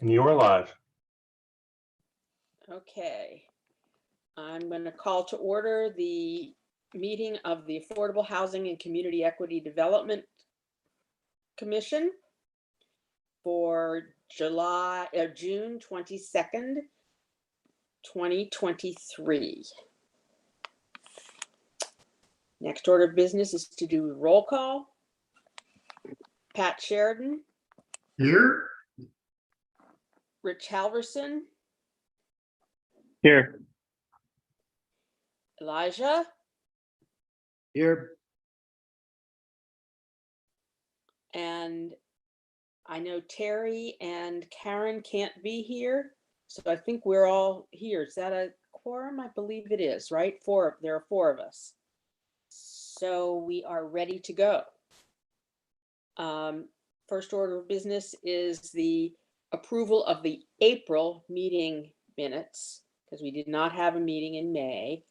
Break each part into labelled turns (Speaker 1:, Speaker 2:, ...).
Speaker 1: And you are live.
Speaker 2: Okay. I'm going to call to order the meeting of the Affordable Housing and Community Equity Development Commission for June 22nd, 2023. Next order of business is to do roll call. Pat Sheridan,
Speaker 3: Here.
Speaker 2: Rich Halverson,
Speaker 3: Here.
Speaker 2: Elijah,
Speaker 3: Here.
Speaker 2: and I know Terry and Karen can't be here, so I think we're all here. Is that a quorum? I believe it is, right? There are four of us. So we are ready to go. First order of business is the approval of the April meeting minutes, because we did not have a meeting in May.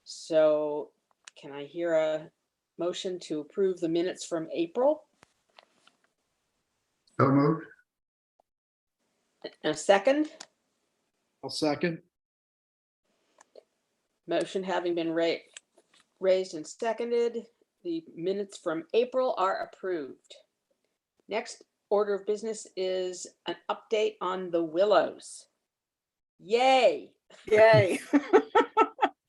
Speaker 2: So can I hear a motion to approve the minutes from April?
Speaker 3: So moved.
Speaker 2: A second?
Speaker 3: I'll second.
Speaker 2: Motion having been raised and seconded, the minutes from April are approved. Next order of business is an update on the Willows. Yay!
Speaker 4: Yay.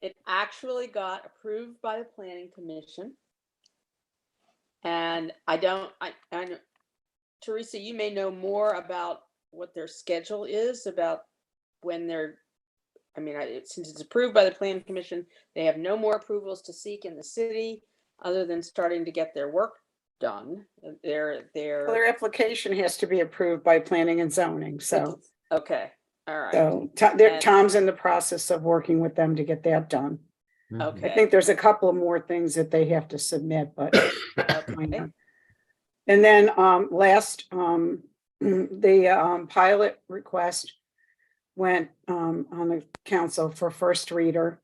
Speaker 2: It actually got approved by the Planning Commission. And I know, Teresa, you may know more about what their schedule is, about when they're, since it's approved by the Planning Commission, they have no more approvals to seek in the city other than starting to get their work done.
Speaker 4: Well, their application has to be approved by planning and zoning, so.
Speaker 2: Okay, all right.
Speaker 4: So Tom's in the process of working with them to get that done.
Speaker 2: Okay.
Speaker 4: I think there's a couple of more things that they have to submit, but.
Speaker 2: Okay.
Speaker 4: And then the pilot request went on the council for first reader.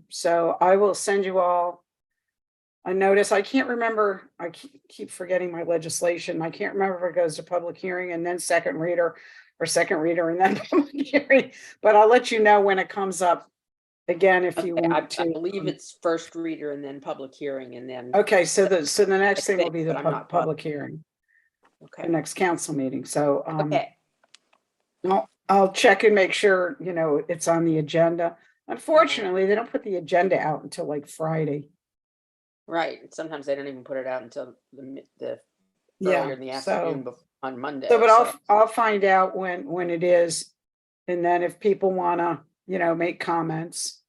Speaker 4: So I will send you all a notice. I can't remember, I keep forgetting my legislation. I can't remember if it goes to public hearing and then second reader, or second reader and then public hearing, but I'll let you know when it comes up again if you want to.
Speaker 2: I believe it's first reader and then public hearing and then.
Speaker 4: Okay, so the next thing will be the
Speaker 2: but I'm not
Speaker 4: public hearing,
Speaker 2: Okay.
Speaker 4: the next council meeting. So
Speaker 2: Okay.
Speaker 4: I'll check and make sure, it's on the agenda. Unfortunately, they don't put the agenda out until like Friday.
Speaker 2: Right. Sometimes they don't even put it out until the
Speaker 4: Yeah,
Speaker 2: earlier in the afternoon on Monday.
Speaker 4: So, but I'll find out when it is, and then if people want to, make comments.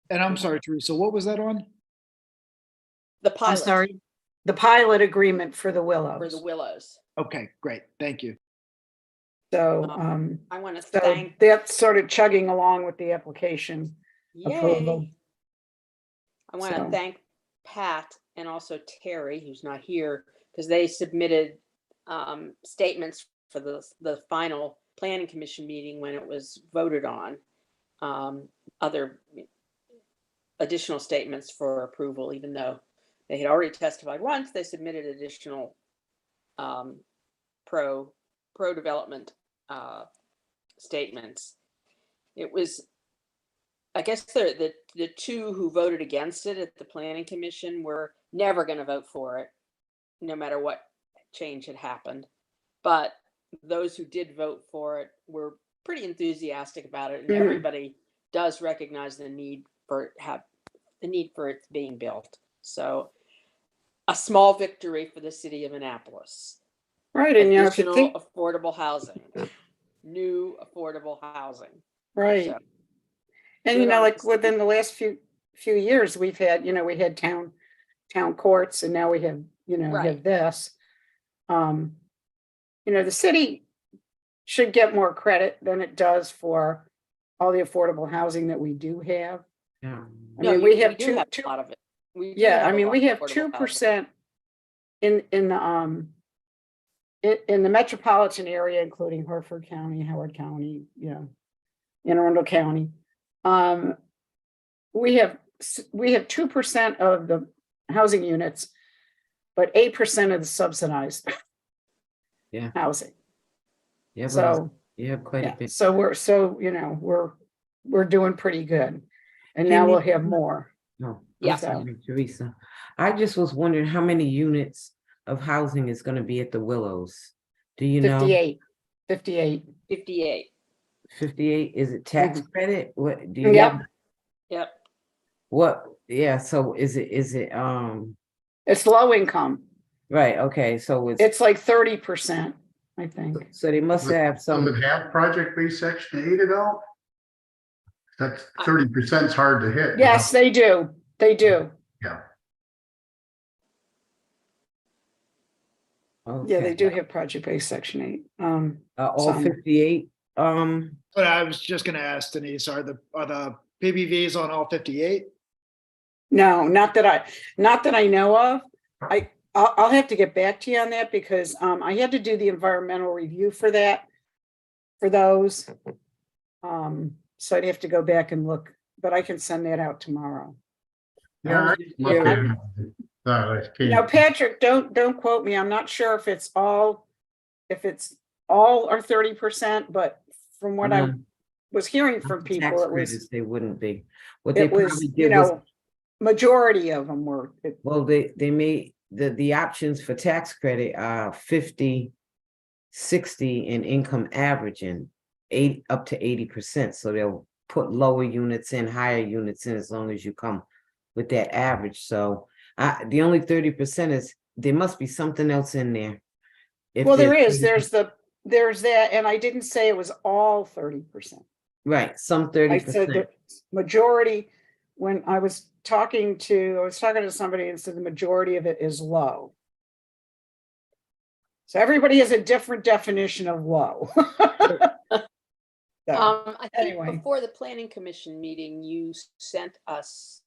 Speaker 5: And I'm sorry, Teresa, what was that on?
Speaker 2: The pilot.
Speaker 4: I'm sorry, the pilot agreement for the Willows.
Speaker 2: For the Willows.
Speaker 5: Okay, great. Thank you.
Speaker 4: So,
Speaker 2: I want to
Speaker 4: so
Speaker 2: thank.
Speaker 4: that's sort of chugging along with the application approval.
Speaker 2: Yay. I want to thank Pat and also Terry, who's not here, because they submitted statements for the final planning commission meeting when it was voted on. Other additional statements for approval, even though they had already testified once, they submitted additional pro development statements. It was, I guess the two who voted against it at the planning commission were never going to vote for it, no matter what change had happened. But those who did vote for it were pretty enthusiastic about it, and everybody does recognize the need for it being built. So, a small victory for the city of Annapolis.
Speaker 4: Right, and if you think
Speaker 2: affordable housing, new affordable housing.
Speaker 4: right.
Speaker 2: So,
Speaker 4: and like within the last few years, we've had, we had town courts, and now we have, have this. The city should get more credit than it does for all the affordable housing that we do have.
Speaker 5: Yeah.
Speaker 4: We have
Speaker 2: a lot of it. We have
Speaker 4: 2% in the metropolitan area, including Hertford County, Howard County, Anne Arundel County. We have 2% of the housing units, but 8% of the subsidized housing.
Speaker 1: Yeah, but
Speaker 4: So,
Speaker 1: you have quite a
Speaker 4: yeah,
Speaker 1: bit.
Speaker 4: so we're doing pretty good. And
Speaker 1: Can
Speaker 4: now we'll
Speaker 1: you-
Speaker 4: have more.
Speaker 1: No,
Speaker 2: Yeah.
Speaker 1: I'm sorry, Teresa. I just was wondering how many units of housing is gonna be at the Willows? Do you know?
Speaker 4: 58.
Speaker 2: 58.
Speaker 1: 58, is it tax
Speaker 4: Mhm.
Speaker 1: credit? What, do you
Speaker 4: Yep.
Speaker 1: have,
Speaker 2: Yep.
Speaker 1: what, yeah, so is it,
Speaker 4: It's low income.
Speaker 1: right, okay, so
Speaker 4: It's like 30%, I think.
Speaker 1: so they must have
Speaker 3: Does
Speaker 1: some,
Speaker 3: it have project-based section 8 at all? That's
Speaker 2: I-
Speaker 3: 30% is hard to hit.
Speaker 4: Yes, they do. They do.
Speaker 3: Yeah.
Speaker 4: Yeah, they
Speaker 1: okay,
Speaker 4: do have project-based section 8.
Speaker 1: all
Speaker 4: some.
Speaker 1: 58,
Speaker 5: But I was just gonna ask Denise, are the PBVs on all 58?
Speaker 4: No, not that I know of. I'll have to get back to you on that because I had to do the environmental review for that, for those. So I'd have to go back and look, but I can send that out tomorrow.
Speaker 3: Yeah.
Speaker 4: Yeah. Now, Patrick, don't quote me. I'm not sure if it's all are 30%, but from what I was hearing from
Speaker 1: tax
Speaker 4: people, it
Speaker 1: credits,
Speaker 4: was,
Speaker 1: they wouldn't be. What they
Speaker 4: it was,
Speaker 1: probably
Speaker 4: you
Speaker 1: did was,
Speaker 4: know, majority of them were.
Speaker 1: well, they made, the options for tax credit are 50, 60 in income averaging, 8 up to 80%. So they'll put lower units in, higher units in, as long as you come with that average. So the only 30% is, there must be something else in there. If
Speaker 4: Well, there
Speaker 1: there's
Speaker 4: is, there's that, and I didn't say it was all 30%.
Speaker 1: right, some
Speaker 4: I said
Speaker 1: 30%.
Speaker 4: the majority, when I was talking to somebody and said the majority of it is low. So everybody has a different definition of low. So,
Speaker 2: I think
Speaker 4: anyway.
Speaker 2: before the planning commission meeting, you sent us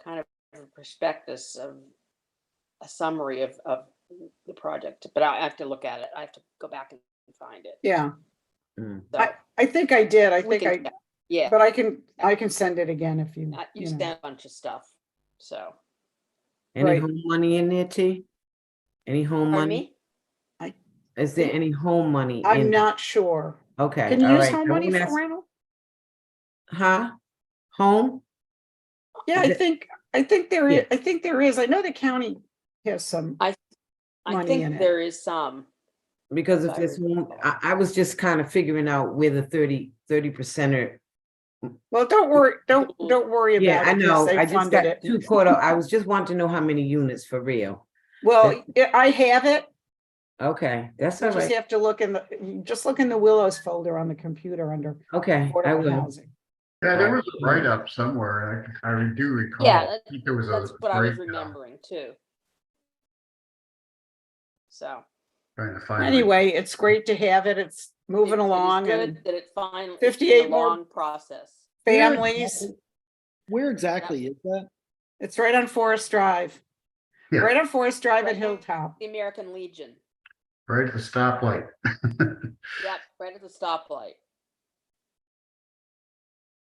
Speaker 2: kind of a prospectus of a summary of the project, but I have to look at it. I have to go back and find it.
Speaker 4: Yeah,
Speaker 1: Mm.
Speaker 2: So
Speaker 4: I think I did. I
Speaker 2: we
Speaker 4: think
Speaker 2: can check. Yeah,
Speaker 4: but I can send it again if you,
Speaker 2: you
Speaker 4: you
Speaker 2: sent
Speaker 4: know.
Speaker 2: a bunch of stuff. So,
Speaker 1: Any
Speaker 4: Right.
Speaker 1: home money in there, T? Any home
Speaker 2: pardon
Speaker 1: money?
Speaker 2: me?
Speaker 1: Is there any home money
Speaker 4: I'm
Speaker 1: in?
Speaker 4: not sure.
Speaker 1: Okay,
Speaker 4: Can you
Speaker 1: all
Speaker 4: use
Speaker 1: right.
Speaker 4: home
Speaker 1: I
Speaker 4: money
Speaker 1: won't
Speaker 4: for
Speaker 1: ask-
Speaker 4: rental?
Speaker 1: Huh? Home?
Speaker 4: Yeah,
Speaker 1: Is
Speaker 4: I
Speaker 1: it-
Speaker 4: think there is.
Speaker 1: Yeah.
Speaker 4: I think there is. I know the county has some.
Speaker 2: I
Speaker 4: Money in
Speaker 2: think
Speaker 4: it.
Speaker 2: there is some.
Speaker 1: Because if
Speaker 2: I
Speaker 1: there's home,
Speaker 2: recall.
Speaker 1: I was just kind of figuring out where the 30% are.
Speaker 4: Well, don't worry. Don't worry about
Speaker 1: Yeah,
Speaker 4: it.
Speaker 1: I
Speaker 4: 'cause
Speaker 1: know.
Speaker 4: they
Speaker 1: I just
Speaker 4: funded
Speaker 1: got
Speaker 4: it.
Speaker 1: too caught up. I was just wanting to know how many units for real.
Speaker 4: Well, I have it.
Speaker 1: Okay, that's
Speaker 4: You
Speaker 1: all
Speaker 4: just
Speaker 1: right.
Speaker 4: have to look in the Willows folder on the computer under
Speaker 1: Okay, I
Speaker 4: affordable
Speaker 1: will.
Speaker 4: housing.
Speaker 3: Yeah, there was a write-up somewhere. I do recall.
Speaker 2: Yeah,
Speaker 3: I think there was
Speaker 2: That's
Speaker 3: a
Speaker 2: what I was
Speaker 3: breakdown.
Speaker 2: remembering too. So.
Speaker 3: Trying to find. it.
Speaker 4: Anyway, it's great to have it. It's moving
Speaker 2: It is
Speaker 4: along
Speaker 2: good
Speaker 4: and
Speaker 2: that it finally,
Speaker 4: 58
Speaker 2: a
Speaker 4: more-
Speaker 2: long process.
Speaker 4: families.
Speaker 5: Where exactly is that?
Speaker 4: It's right on Forest Drive.
Speaker 3: Yeah.
Speaker 4: Right on Forest Drive at
Speaker 2: Right.
Speaker 4: Hilltop.
Speaker 2: The American Legion.
Speaker 3: Right at the stoplight.
Speaker 2: Yep, right at the stoplight.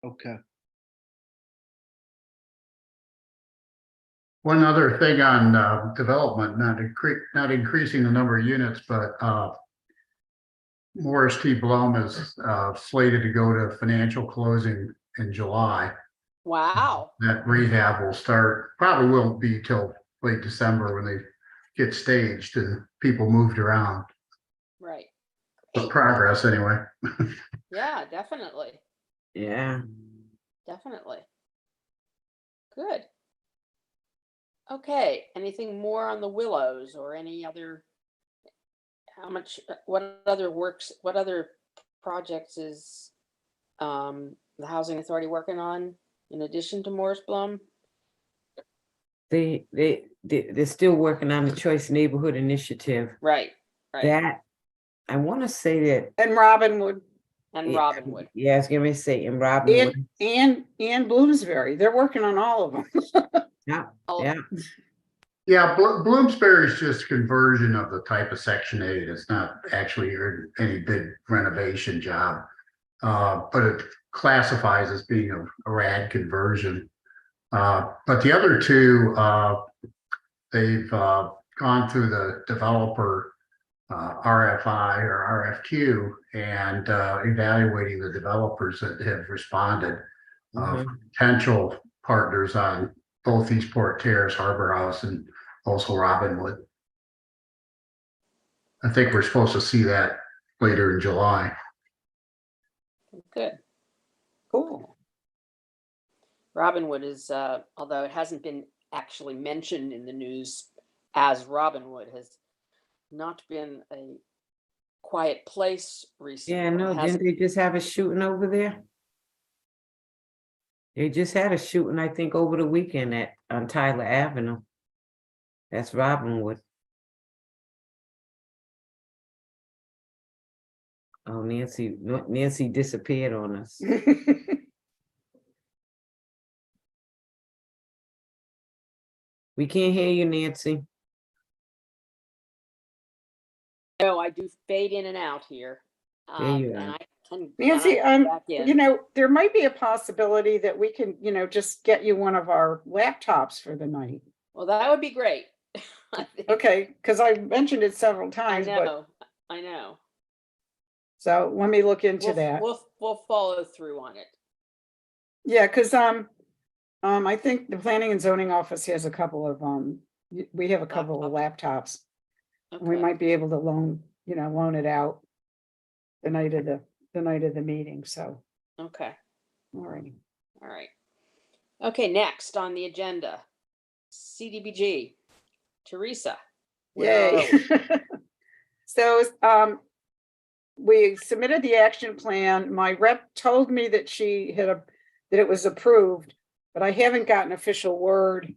Speaker 5: Okay.
Speaker 3: One other thing on development, not increasing the number of units, but Morris T. Blum is slated to go to financial closing in July.
Speaker 2: Wow.
Speaker 3: That rehab will start, probably won't be till late December when they get staged and people moved around.
Speaker 2: Right.
Speaker 3: But progress anyway.
Speaker 2: Yeah, definitely.
Speaker 1: Yeah.
Speaker 2: Definitely. Good. Okay, anything more on the Willows or any other? What other projects is the Housing Authority working on in addition to Morris Blum?
Speaker 1: They're still working on the Choice Neighborhood Initiative.
Speaker 2: Right,
Speaker 1: That, I want to say that.
Speaker 4: And Robinwood
Speaker 2: and Robinwood.
Speaker 1: Yeah, I was gonna say in Robinwood.
Speaker 4: and Bloomsbury. They're working on all of them.
Speaker 1: Yeah,
Speaker 2: Oh,
Speaker 1: yeah.
Speaker 3: Yeah, Bloomsbury is just conversion of the type of Section 8. It's not actually any big renovation job. But it classifies as being a RAD conversion. But the other two, they've gone through the developer RFI or RFQ and evaluating the developers that have responded.
Speaker 1: Mhm.
Speaker 3: Potential partners on both Eastport Terrace, Harbor House, and also Robinwood. I think we're supposed to see that later in July.
Speaker 2: Good.
Speaker 4: Cool.
Speaker 2: Robinwood is, although it hasn't been actually mentioned in the news as Robinwood, has not been a quiet place recently.
Speaker 1: Yeah, no,
Speaker 2: Has
Speaker 1: didn't they just have a shooting over there? They just had a shooting, I think, over the weekend on Tyler Avenue. That's Robinwood. Oh, Nancy disappeared on us. We can't hear you, Nancy.
Speaker 2: No, I do fade in and out here.
Speaker 1: There you
Speaker 2: And
Speaker 1: are.
Speaker 2: I can.
Speaker 4: Nancy,
Speaker 2: cannot get back in.
Speaker 4: you know, there might be a possibility that we can, you know, just get you one of our laptops for the night.
Speaker 2: Well, that would be great. I think-
Speaker 4: Okay, because I mentioned it several
Speaker 2: I
Speaker 4: times, but
Speaker 2: know, I know.
Speaker 4: so let me look into
Speaker 2: We'll,
Speaker 4: that.
Speaker 2: we'll follow through on it.
Speaker 4: Yeah, because I think the planning and zoning office has a couple of we have a couple of laptops. And we
Speaker 2: Okay.
Speaker 4: might be able to loan it out the night of the meeting. So,
Speaker 2: Okay,
Speaker 4: all right.
Speaker 2: all right. Okay, next on the agenda, CDBG. Teresa. where are
Speaker 4: Yay.
Speaker 2: we?
Speaker 4: So, we submitted the action plan. My rep told me that that it was approved, but I haven't gotten official word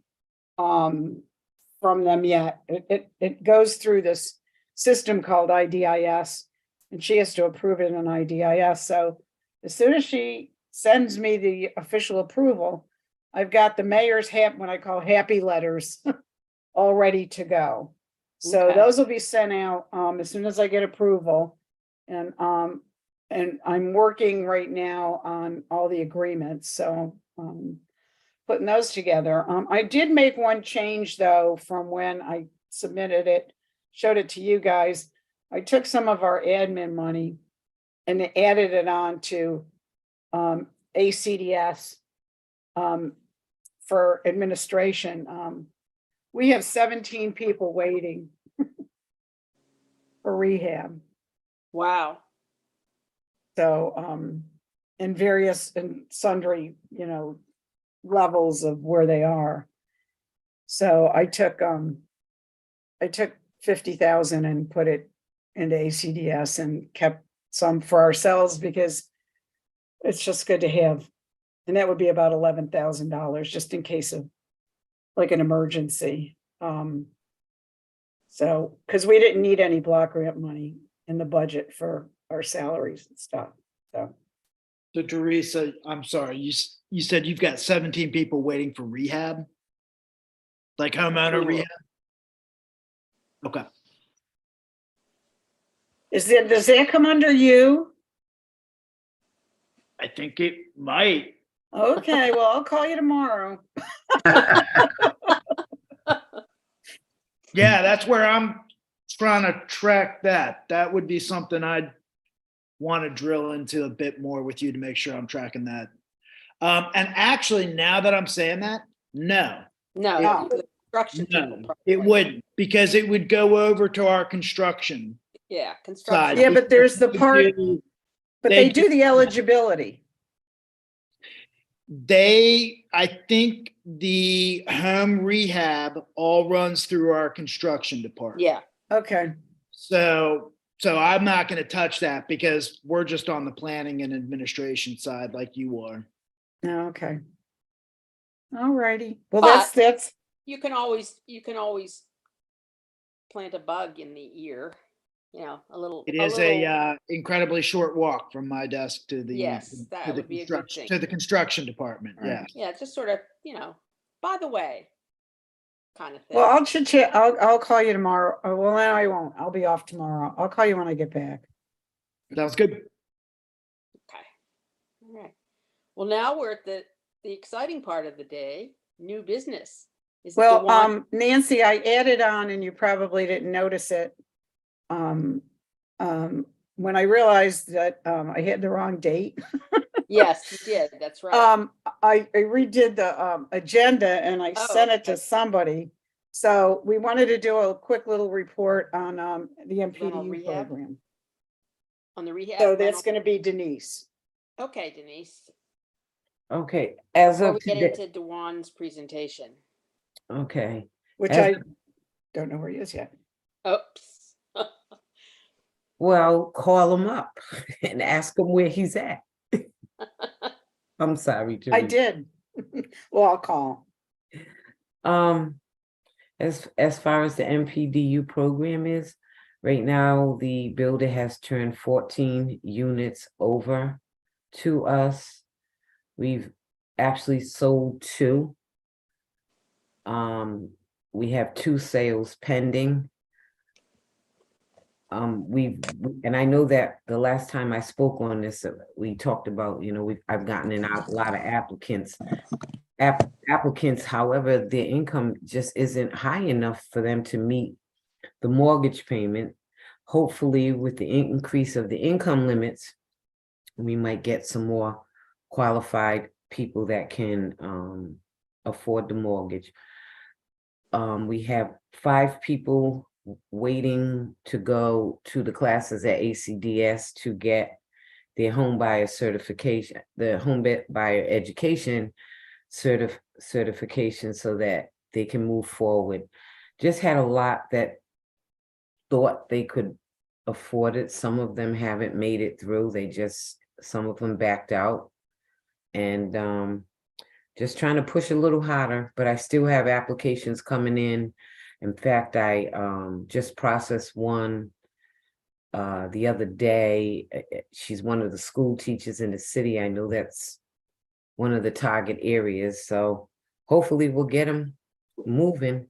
Speaker 4: from them yet. It goes through this system called IDIS, and she has to approve it in IDIS. So as soon as she sends me the official approval, I've got the mayor's what I call happy letters all ready to go. So
Speaker 2: Okay.
Speaker 4: those will be sent out as soon as I get approval. And I'm working right now on all the agreements. So putting those together. I did make one change though from when I submitted it, showed it to you guys. I took some of our admin money and added it on to ACDS for administration. We have 17 people waiting for rehab.
Speaker 2: Wow.
Speaker 4: So in various and sundry, levels of where they are. So I took 50,000 and put it into ACDS and kept some for ourselves because it's just good to have. And that would be about $11,000 just in case of like an emergency. So, because we didn't need any block grant money in the budget for our salaries and stuff. So
Speaker 5: Teresa, I'm sorry, you said you've got 17 people waiting for rehab? Like homeowner
Speaker 2: Sure.
Speaker 5: rehab? Okay.
Speaker 4: does that come under you?
Speaker 5: I think it might.
Speaker 4: Okay, well, I'll call you tomorrow.
Speaker 5: Yeah, that's where I'm trying to track that. That would be something I'd want to drill into a bit more with you to make sure I'm tracking that. And actually, now that I'm saying that, no,
Speaker 2: No,
Speaker 4: No.
Speaker 2: the construction people.
Speaker 5: no,
Speaker 2: probably.
Speaker 5: it wouldn't, because it would go over to our construction
Speaker 2: Yeah,
Speaker 5: side.
Speaker 2: construction.
Speaker 4: Yeah, but there's the part, but
Speaker 5: They
Speaker 4: they do the eligibility.
Speaker 5: I think the home rehab all runs through our construction department.
Speaker 2: Yeah,
Speaker 4: Okay,
Speaker 5: So I'm not going to touch that because we're just on the planning and administration side like you are.
Speaker 4: okay. All righty. Well,
Speaker 2: But-
Speaker 4: that's,
Speaker 2: you can always plant a bug in the ear, a little.
Speaker 5: It is a incredibly short walk from my desk to the
Speaker 2: Yes,
Speaker 5: to
Speaker 2: that
Speaker 5: the
Speaker 2: would be a good
Speaker 5: construction
Speaker 2: thing.
Speaker 5: to the construction department.
Speaker 4: Right.
Speaker 5: Yeah.
Speaker 2: Yeah, just sort of, by the way, kind of thing.
Speaker 4: well, I'll chit chat. I'll call you tomorrow. Oh, well, no, I won't. I'll be off tomorrow. I'll call you when I get back.
Speaker 5: Sounds good.
Speaker 2: Okay. All right. Well, now we're at the exciting part of the day, new business. Is it the
Speaker 4: Well,
Speaker 2: one?
Speaker 4: Nancy, I added on and you probably didn't notice it. um, when I realized that, I had the wrong date,
Speaker 2: Yes, you did. That's right.
Speaker 4: I redid the, agenda and I
Speaker 2: Oh,
Speaker 4: sent it to
Speaker 2: okay.
Speaker 4: somebody. So we wanted to do a quick little report on, the
Speaker 2: Rental
Speaker 4: MPDU
Speaker 2: rehab?
Speaker 4: program.
Speaker 2: On the rehab.
Speaker 4: So that's
Speaker 2: rental-
Speaker 4: gonna be Denise.
Speaker 2: Okay, Denise.
Speaker 1: Okay, as
Speaker 2: Before
Speaker 1: of
Speaker 2: we get
Speaker 1: today,
Speaker 2: into Dewan's presentation.
Speaker 1: okay.
Speaker 4: Which
Speaker 1: As
Speaker 4: I
Speaker 1: of-
Speaker 4: don't know where he is yet.
Speaker 2: Oops.
Speaker 1: Well, call him up and ask him where he's at. I'm sorry,
Speaker 4: I
Speaker 1: Teresa.
Speaker 4: did. Well, I'll call.
Speaker 1: As far as the MPDU program is, right now, the builder has turned 14 units over to us. We've actually sold 2. We have 2 sales pending. And I know that the last time I spoke on this, we talked about, I've gotten in a lot of applicants. Applicants, however, their income just isn't high enough for them to meet the mortgage payment. Hopefully, with the increase of the income limits, we might get some more qualified people that can afford the mortgage. We have 5 people waiting to go to the classes at ACDS to get their home buyer certification, the home buyer education certification, so that they can move forward. Just had a lot that thought they could afford it. Some of them haven't made it through. Some of them backed out. And just trying to push a little harder, but I still have applications coming in. In fact, I just processed one the other day. She's one of the school teachers in the city. I know that's one of the target areas, so hopefully we'll get them moving.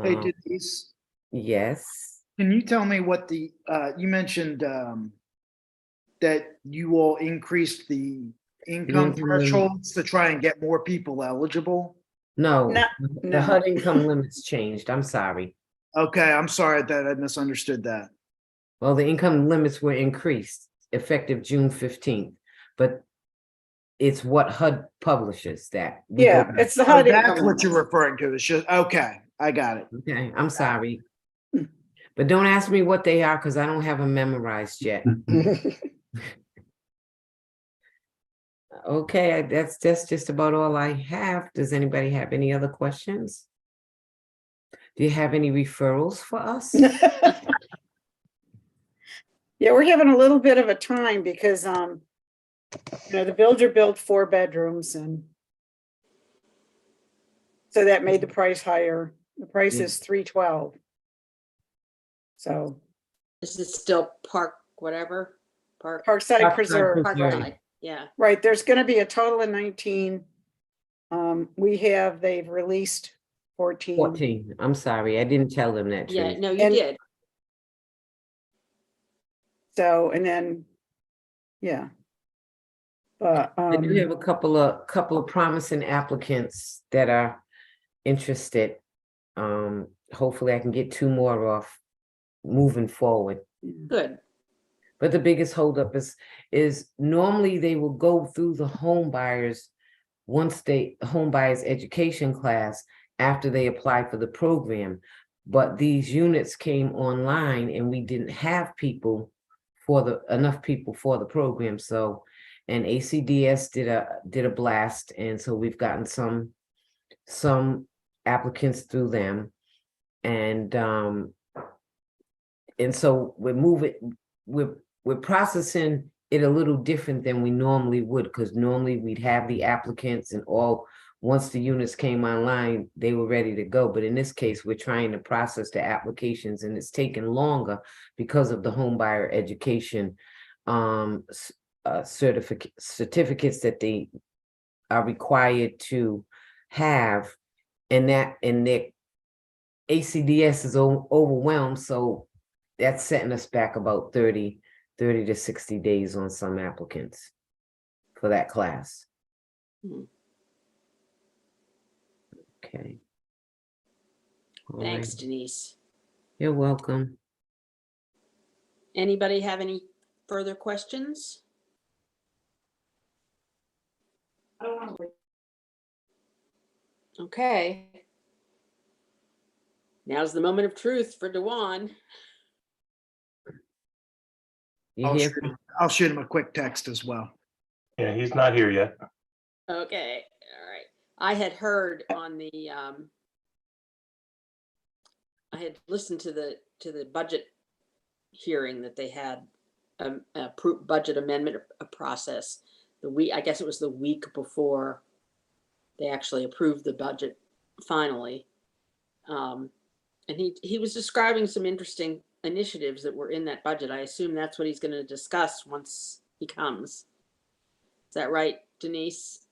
Speaker 5: Hey,
Speaker 1: Um,
Speaker 5: Denise,
Speaker 1: yes.
Speaker 5: can you tell me what you mentioned, that you all increased the income
Speaker 1: income limit.
Speaker 5: thresholds to try and get more people eligible?
Speaker 1: No,
Speaker 4: Not-
Speaker 1: the
Speaker 4: no.
Speaker 1: HUD income limits changed. I'm sorry.
Speaker 5: Okay, I'm sorry that I misunderstood that.
Speaker 1: Well, the income limits were increased effective June 15th, but it's what HUD publishes that. we go
Speaker 4: Yeah,
Speaker 1: by.
Speaker 4: it's the
Speaker 5: Oh,
Speaker 4: HUD
Speaker 5: that's
Speaker 4: income
Speaker 5: what you're
Speaker 4: limits.
Speaker 5: referring to. It's just, okay, I got it.
Speaker 1: Okay, I'm sorry. But don't ask me what they are, because I don't have them memorized yet. Okay, that's just about all I have. Does anybody have any other questions? Do you have any referrals for us?
Speaker 4: Yeah, we're having a little bit of a time because, the builder built 4 bedrooms and so that made the price higher. The price
Speaker 1: Yeah.
Speaker 4: is $312. So
Speaker 2: Is it still park, whatever? Park,
Speaker 4: Parkside
Speaker 1: Parkside
Speaker 4: Preserve,
Speaker 1: Preserve.
Speaker 2: Parkside, yeah.
Speaker 4: right, there's gonna be a total of 19. They've released 14.
Speaker 1: 14. I'm sorry, I didn't tell them that.
Speaker 2: Yeah,
Speaker 1: Tracy.
Speaker 2: no, you
Speaker 4: And-
Speaker 2: did.
Speaker 4: So, and then, yeah. But,
Speaker 1: I do have a couple of promising applicants that are interested. Hopefully I can get 2 more off moving forward.
Speaker 2: Good.
Speaker 1: But the biggest holdup is normally they will go through the home buyers home buyers education class after they apply for the program. But these units came online and we didn't have enough people for the program. So, and ACDS did a blast, and so we've gotten some applicants through them. And so we're processing it a little different than we normally would, because normally we'd have the applicants and once the units came online, they were ready to go. But in this case, we're trying to process the applications and it's taken longer because of the home buyer education certificates that they are required to have, and their ACDS is overwhelmed, so that's setting us back about 30 to 60 days on some applicants for that class.
Speaker 2: Mhm.
Speaker 1: Okay. All
Speaker 2: Thanks,
Speaker 1: right.
Speaker 2: Denise.
Speaker 1: You're welcome.
Speaker 2: Anybody have any further questions? Okay. Now's the moment of truth for Dewan.
Speaker 1: You
Speaker 5: I'll
Speaker 1: hear
Speaker 5: shoot,
Speaker 1: from,
Speaker 5: I'll shoot him a quick text as well.
Speaker 6: Yeah, he's not here yet.
Speaker 2: Okay, all right. I had heard on the, I had listened to the budget hearing that they had, budget amendment process the week, I guess it was the week before they actually approved the budget finally. And he was describing some interesting initiatives that were in that budget. I assume that's what he's going to discuss once he comes. Is that right, Denise?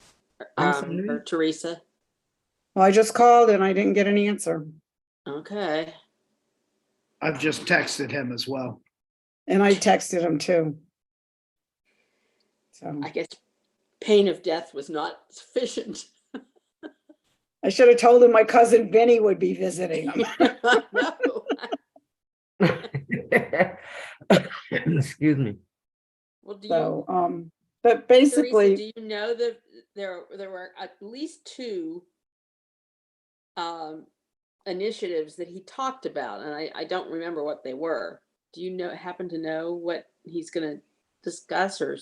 Speaker 1: I'm sorry?
Speaker 2: Or Teresa?
Speaker 4: Well, I just called and I didn't get an answer.
Speaker 2: Okay.
Speaker 5: I've just texted him as well.
Speaker 4: And I texted him too. So
Speaker 2: I guess pain of death was not sufficient.
Speaker 4: I should have told him my cousin Vinny would be visiting him.
Speaker 2: No.
Speaker 1: excuse me.
Speaker 2: Well, do you,
Speaker 4: So, but
Speaker 2: Teresa,
Speaker 4: basically,
Speaker 2: do you know that there were at least two initiatives that he talked about, and I don't remember what they were. Do you happen to know what he's going to discuss or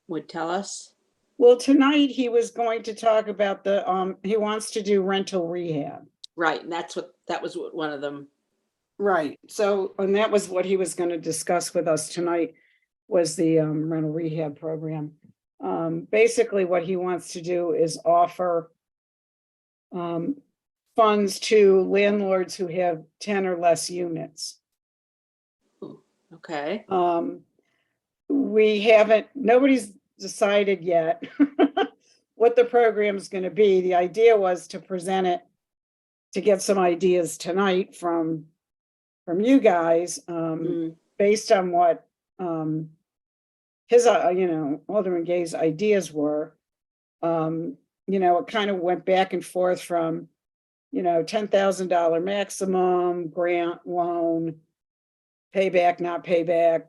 Speaker 2: would tell us?
Speaker 4: well, tonight he was going to talk about he wants to do rental rehab.
Speaker 2: Right, and that was what one of them.
Speaker 4: Right. So, and that was what he was going to discuss with us tonight was the rental rehab program. Basically what he wants to do is offer funds to landlords who have 10 or less units.
Speaker 2: Okay.
Speaker 4: Nobody's decided yet what the program is going to be. The idea was to present it, to get some ideas tonight from you guys, based on what his, Alderman Gay's ideas were. It kind of went back and forth from, $10,000 maximum, grant, loan, payback, not payback,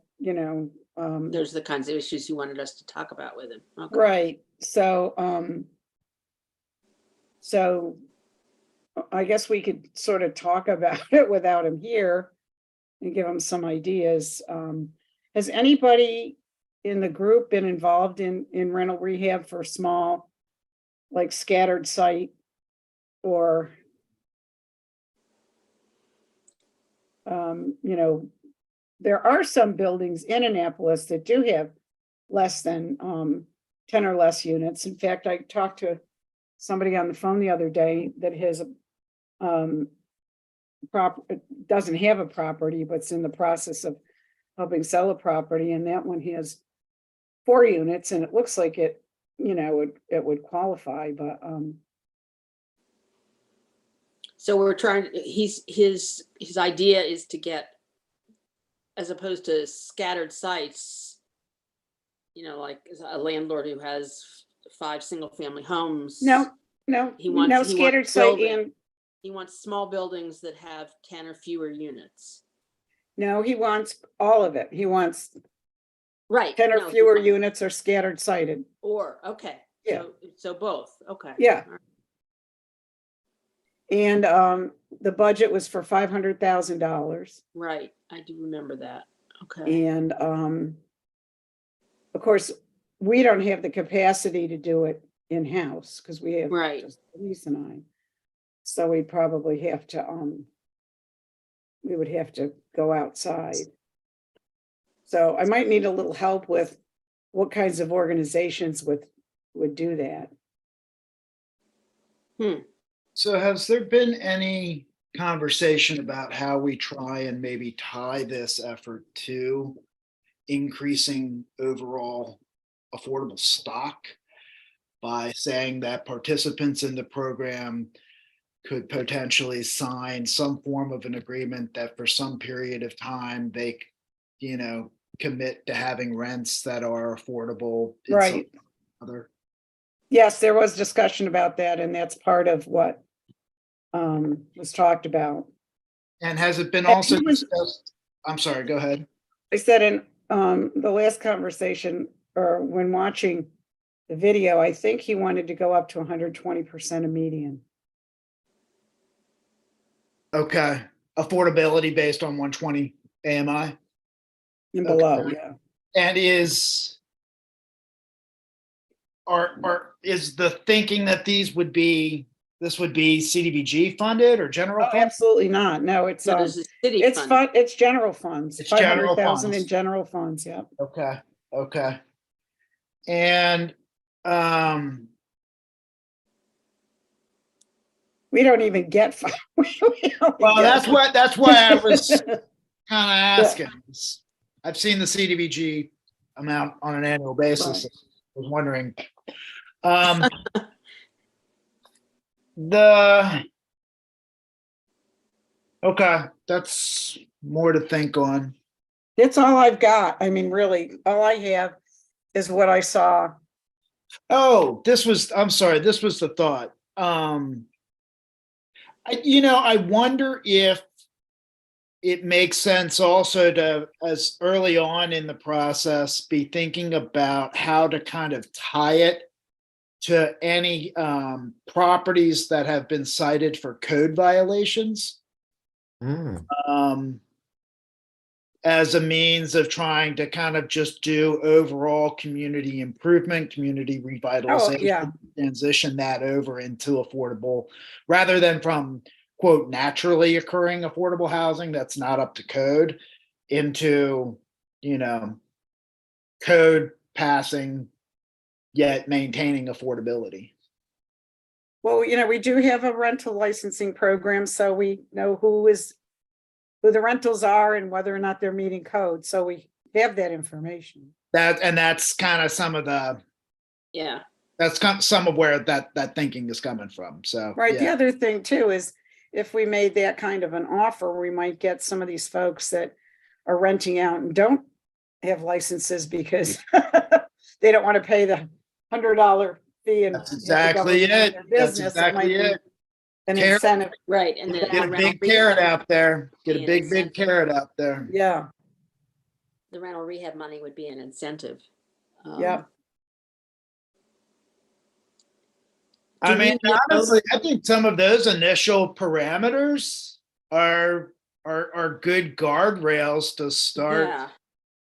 Speaker 2: Those are the kinds of issues you wanted us to talk about with him. Okay.
Speaker 4: right. So, so I guess we could sort of talk about it without him here and give him some ideas. Has anybody in the group been involved in rental rehab for small, like scattered site or, there are some buildings in Annapolis that do have less than 10 or less units. In fact, I talked to somebody on the phone the other day that has doesn't have a property, but it's in the process of helping sell a property, and that one has 4 units, and it looks like it it would qualify, but
Speaker 2: So we're trying, his idea is to get, as opposed to scattered sites, like a landlord who has 5 single-family homes.
Speaker 4: no scattered site, and
Speaker 2: He wants small buildings that have 10 or fewer units.
Speaker 4: no, he wants all of it. He wants
Speaker 2: Right.
Speaker 4: 10 or
Speaker 2: no, he
Speaker 4: fewer
Speaker 2: wants-
Speaker 4: units or scattered sited.
Speaker 2: Okay.
Speaker 4: Yeah.
Speaker 2: So both, okay.
Speaker 4: Yeah.
Speaker 2: All right.
Speaker 4: And the budget was for $500,000.
Speaker 2: Right, I do remember that. Okay.
Speaker 4: And of course, we don't have the capacity to do it in-house because we have
Speaker 2: Right.
Speaker 4: just Denise and I. So we'd probably have to we would have to go outside. So I might need a little help with what kinds of organizations would do that.
Speaker 5: So has there been any conversation about how we try and maybe tie this effort to increasing overall affordable stock by saying that participants in the program could potentially sign some form of an agreement that for some period of time they, commit to having rents that are affordable in some
Speaker 4: Right.
Speaker 5: other?
Speaker 4: Yes, there was discussion about that, and that's part of what was talked about.
Speaker 5: And has it been
Speaker 4: And
Speaker 5: also
Speaker 4: he was-
Speaker 5: discussed? I'm sorry, go ahead.
Speaker 4: I said in, the last conversation, or when watching the video, I think he wanted to go up to 120% of median.
Speaker 5: Okay, affordability based on 120 AMI.
Speaker 4: And
Speaker 5: Okay.
Speaker 4: below, yeah.
Speaker 5: And is is the thinking that this would be CDBG funded or general
Speaker 4: Oh,
Speaker 5: fund?
Speaker 4: absolutely not. No, it's,
Speaker 2: So does the city
Speaker 4: it's
Speaker 2: fund?
Speaker 4: fun, it's general funds,
Speaker 5: It's general
Speaker 4: 500,000 in
Speaker 5: funds.
Speaker 4: general funds, yeah.
Speaker 5: Okay, okay. And,
Speaker 4: We don't even get. We only
Speaker 5: well,
Speaker 4: get-
Speaker 5: that's why I was kind of asking. I've seen the CDBG amount on an annual basis.
Speaker 4: Right.
Speaker 5: I was wondering. The okay, that's more to think on.
Speaker 4: That's all I've got. I mean, really, all I have is what I saw.
Speaker 5: Oh, I'm sorry, this was the thought. I wonder if it makes sense also to, as early on in the process, be thinking about how to kind of tie it to any properties that have been cited for code violations.
Speaker 1: Mm,
Speaker 5: As a means of trying to kind of just do overall community improvement, community revitalization,
Speaker 4: yeah.
Speaker 5: transition that over into affordable, rather than from quote naturally occurring affordable housing that's not up to code into, code passing yet maintaining affordability.
Speaker 4: Well, we do have a rental licensing program, so we know who the rentals are and whether or not they're meeting code. So we have that information.
Speaker 5: That's kind of some of
Speaker 2: Yeah,
Speaker 5: some of where that thinking is coming from. So
Speaker 4: Right. The
Speaker 5: yeah.
Speaker 4: other thing too is if we made that kind of an offer, we might get some of these folks that are renting out and don't have licenses because they don't want to pay the $100 fee and
Speaker 5: That's
Speaker 4: have the
Speaker 5: exactly
Speaker 4: government in
Speaker 5: it.
Speaker 4: their
Speaker 5: That's
Speaker 4: business.
Speaker 5: exactly
Speaker 4: might be
Speaker 5: it.
Speaker 4: An
Speaker 5: Carrot.
Speaker 4: incentive.
Speaker 2: right, and then.
Speaker 5: Get a
Speaker 2: the rental
Speaker 5: big carrot
Speaker 2: rehab-
Speaker 5: out there. Get a
Speaker 2: Be an
Speaker 5: big
Speaker 2: incentive.
Speaker 5: carrot out there.
Speaker 4: Yeah.
Speaker 2: The rental rehab money would be an incentive.
Speaker 4: Yeah.
Speaker 5: I
Speaker 2: Do we
Speaker 5: mean,
Speaker 2: need a vote?
Speaker 5: honestly, I think some of those initial parameters are good guardrails to start
Speaker 2: Yeah,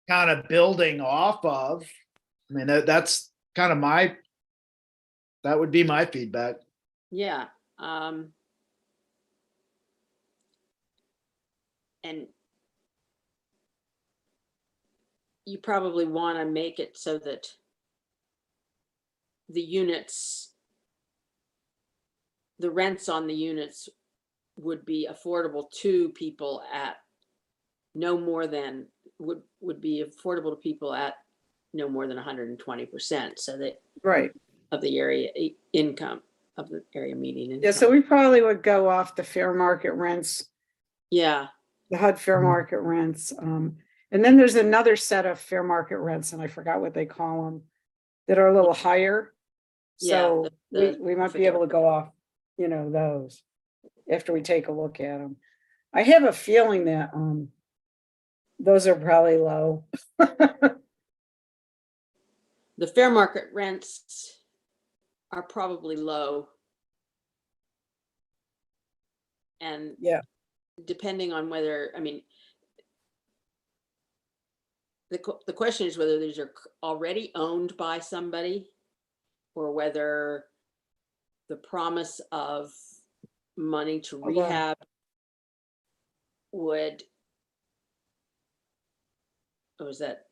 Speaker 5: kind of building off of. I mean, that's kind of that would be my feedback.
Speaker 2: yeah. And you probably want to make it so that the rents on the units would be affordable to people at no more than, would be affordable to people at no more than 120%, so that
Speaker 4: Right.
Speaker 2: of the area income, of the area median income.
Speaker 4: Yeah. So we probably would go off the fair market rents,
Speaker 2: Yeah,
Speaker 4: the HUD fair market rents. And then there's another set of fair market rents, and I forgot what they call them, that are a little higher. So
Speaker 2: Yeah,
Speaker 4: we might be
Speaker 2: forget
Speaker 4: able to go off, those after we take a look at them. I have a feeling that those are probably low.
Speaker 2: the fair market rents are probably low. And
Speaker 4: Yeah.
Speaker 2: depending on whether, the question is whether these are already owned by somebody or whether the promise of money to
Speaker 4: Okay.
Speaker 2: rehab would, or was that?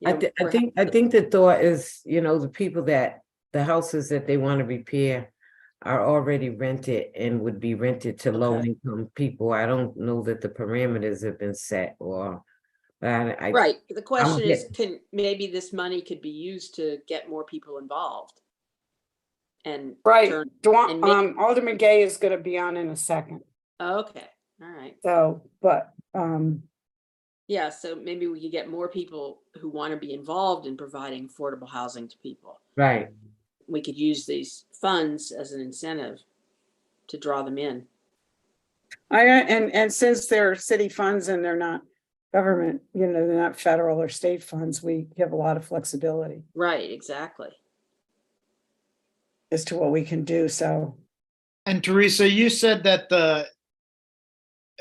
Speaker 1: I think the thought is, the people the houses that they want to repair are already rented and would be rented to low
Speaker 2: Okay.
Speaker 1: income people. I don't know that the parameters have been set or.
Speaker 2: Right, the question is,
Speaker 1: get-
Speaker 2: maybe this money could be used to get more people involved? And
Speaker 4: Right.
Speaker 2: turn,
Speaker 4: Dwan-
Speaker 2: make-
Speaker 4: Alderman Gay is going to be on in a second.
Speaker 2: okay, all right.
Speaker 4: So, but
Speaker 2: Yeah, so maybe we could get more people who want to be involved in providing affordable housing to people.
Speaker 1: Right.
Speaker 2: we could use these funds as an incentive to draw them in.
Speaker 4: And since they're city funds and they're not government, they're not federal or state funds, we have a lot of flexibility
Speaker 2: Right, exactly.
Speaker 4: as to what we can do. So,
Speaker 5: And Teresa, you said that the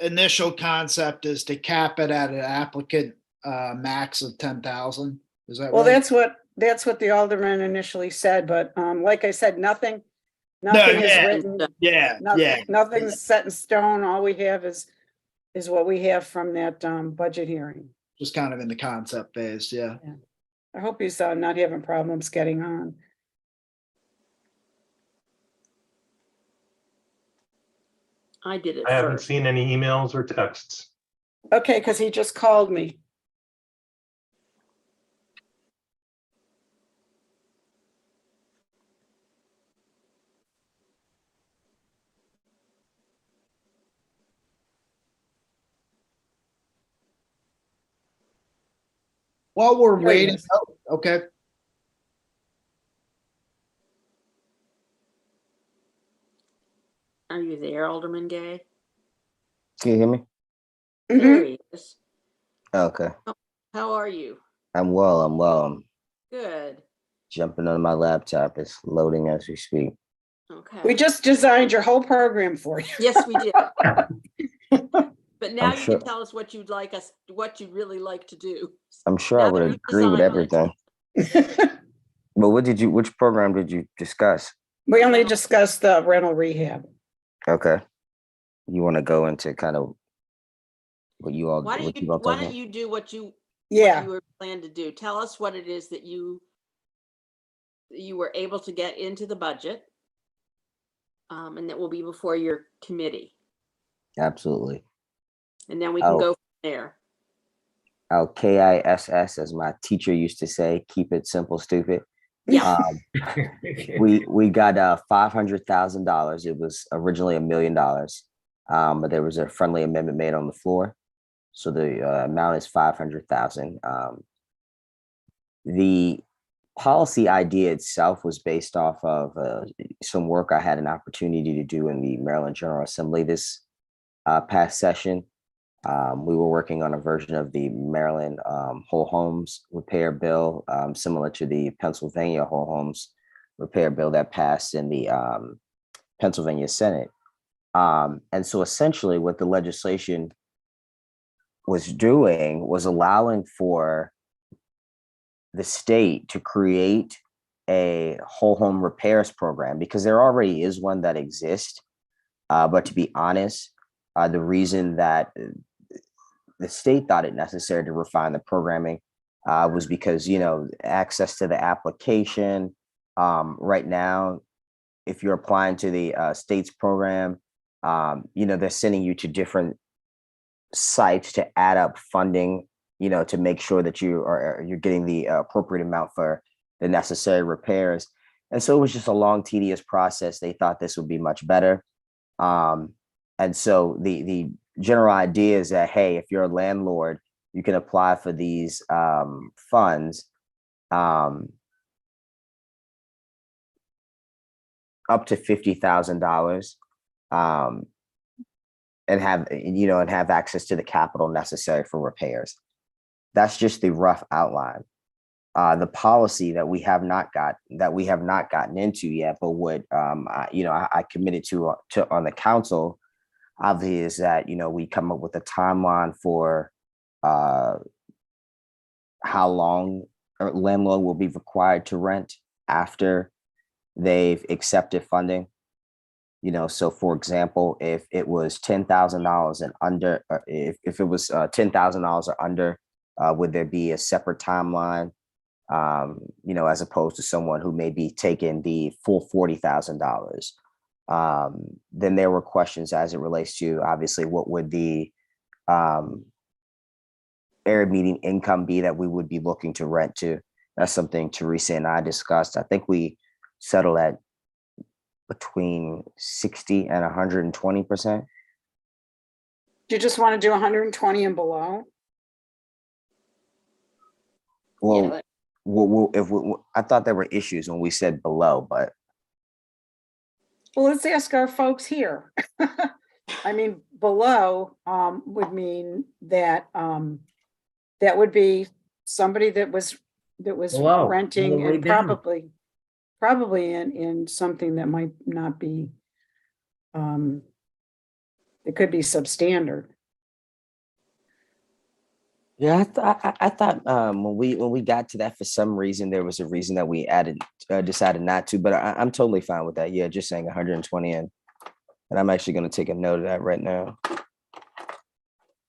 Speaker 5: initial concept is to cap it at an applicant max of 10,000. Is that
Speaker 4: well,
Speaker 5: right?
Speaker 4: that's what the alderman initially said, but like I said, nothing is
Speaker 5: yeah.
Speaker 4: written.
Speaker 5: Yeah, yeah.
Speaker 4: Nothing's set in stone. All we have is what we have from that budget hearing.
Speaker 5: Just kind of in the concept phase. Yeah.
Speaker 4: I hope he's not having problems getting on.
Speaker 2: I did it
Speaker 6: I haven't
Speaker 2: first.
Speaker 6: seen any emails or texts.
Speaker 4: Okay, because he just called me.
Speaker 5: While we're
Speaker 4: There he
Speaker 5: waiting,
Speaker 4: is.
Speaker 5: okay.
Speaker 2: Are you there, Alderman Gay?
Speaker 7: Can you hear me?
Speaker 4: Mhm.
Speaker 2: There he is.
Speaker 7: Okay.
Speaker 2: How are you?
Speaker 7: I'm well. I'm well. I'm
Speaker 2: Good.
Speaker 7: jumping on my laptop. It's loading as we speak.
Speaker 2: Okay.
Speaker 4: We just designed your whole program for you.
Speaker 2: Yes, we did. But now
Speaker 7: I'm
Speaker 2: you
Speaker 7: sure-
Speaker 2: can tell us what you'd really like to do.
Speaker 7: I'm sure I
Speaker 2: Now that
Speaker 7: would
Speaker 2: we've
Speaker 7: agree with
Speaker 2: designed
Speaker 7: everything. But which program did you discuss?
Speaker 4: We only discussed the rental rehab.
Speaker 7: Okay. You want to go into kind of what you all
Speaker 2: Why
Speaker 7: talking
Speaker 2: don't
Speaker 7: about?
Speaker 2: you do what you
Speaker 4: Yeah,
Speaker 2: were planned to do? Tell us what it is that you were able to get into the budget. And that will be before your committee.
Speaker 7: Absolutely.
Speaker 2: And then we can
Speaker 7: Oh.
Speaker 2: go from there.
Speaker 7: KISS, as my teacher used to say, keep it simple, stupid.
Speaker 2: Yeah.
Speaker 7: We got $500,000. It was originally $1 million, but there was a friendly amendment made on the floor, so the amount is 500,000. The policy idea itself was based off of some work I had an opportunity to do in the Maryland General Assembly this past session. We were working on a version of the Maryland whole homes repair bill, similar to the Pennsylvania whole homes repair bill that passed in the Pennsylvania Senate. And so essentially what the legislation was doing was allowing for the state to create a whole home repairs program, because there already is one that exists. But to be honest, the reason that the state thought it necessary to refine the programming was because, access to the application right now, if you're applying to the state's program, they're sending you to different sites to add up funding, to make sure that you're getting the appropriate amount for the necessary repairs. And so it was just a long, tedious process. They thought this would be much better. And so the general idea is that, hey, if you're a landlord, you can apply for these funds up to $50,000 and have access to the capital necessary for repairs. That's just the rough outline. The policy that we have not gotten into yet, but what I committed to on the council, obviously, is that we come up with a timeline for how long a landlord will be required to rent after they've accepted funding. So for example, if it was $10,000 and under, if it was $10,000 or under, would there be a separate timeline? As opposed to someone who may be taking the full $40,000. Then there were questions as it relates to, obviously, what would the area median income be that we would be looking to rent to? That's something Teresa and I discussed. I think we settled at between 60 and 120%.
Speaker 4: do you just want to do 120 and below?
Speaker 7: Well,
Speaker 2: Yeah,
Speaker 7: I thought there were issues when we said below, but
Speaker 4: Well, let's ask our folks here. I mean, below, would mean that, that would be somebody that was
Speaker 1: Below, all the
Speaker 4: renting
Speaker 1: way
Speaker 4: and
Speaker 1: down.
Speaker 4: probably in something that might not be, it could be substandard.
Speaker 7: yeah, I thought when we got to that, for some reason there was a reason that we decided not to, but I'm totally fine with that. Yeah, just saying 120, and I'm actually going to take a note of that right now.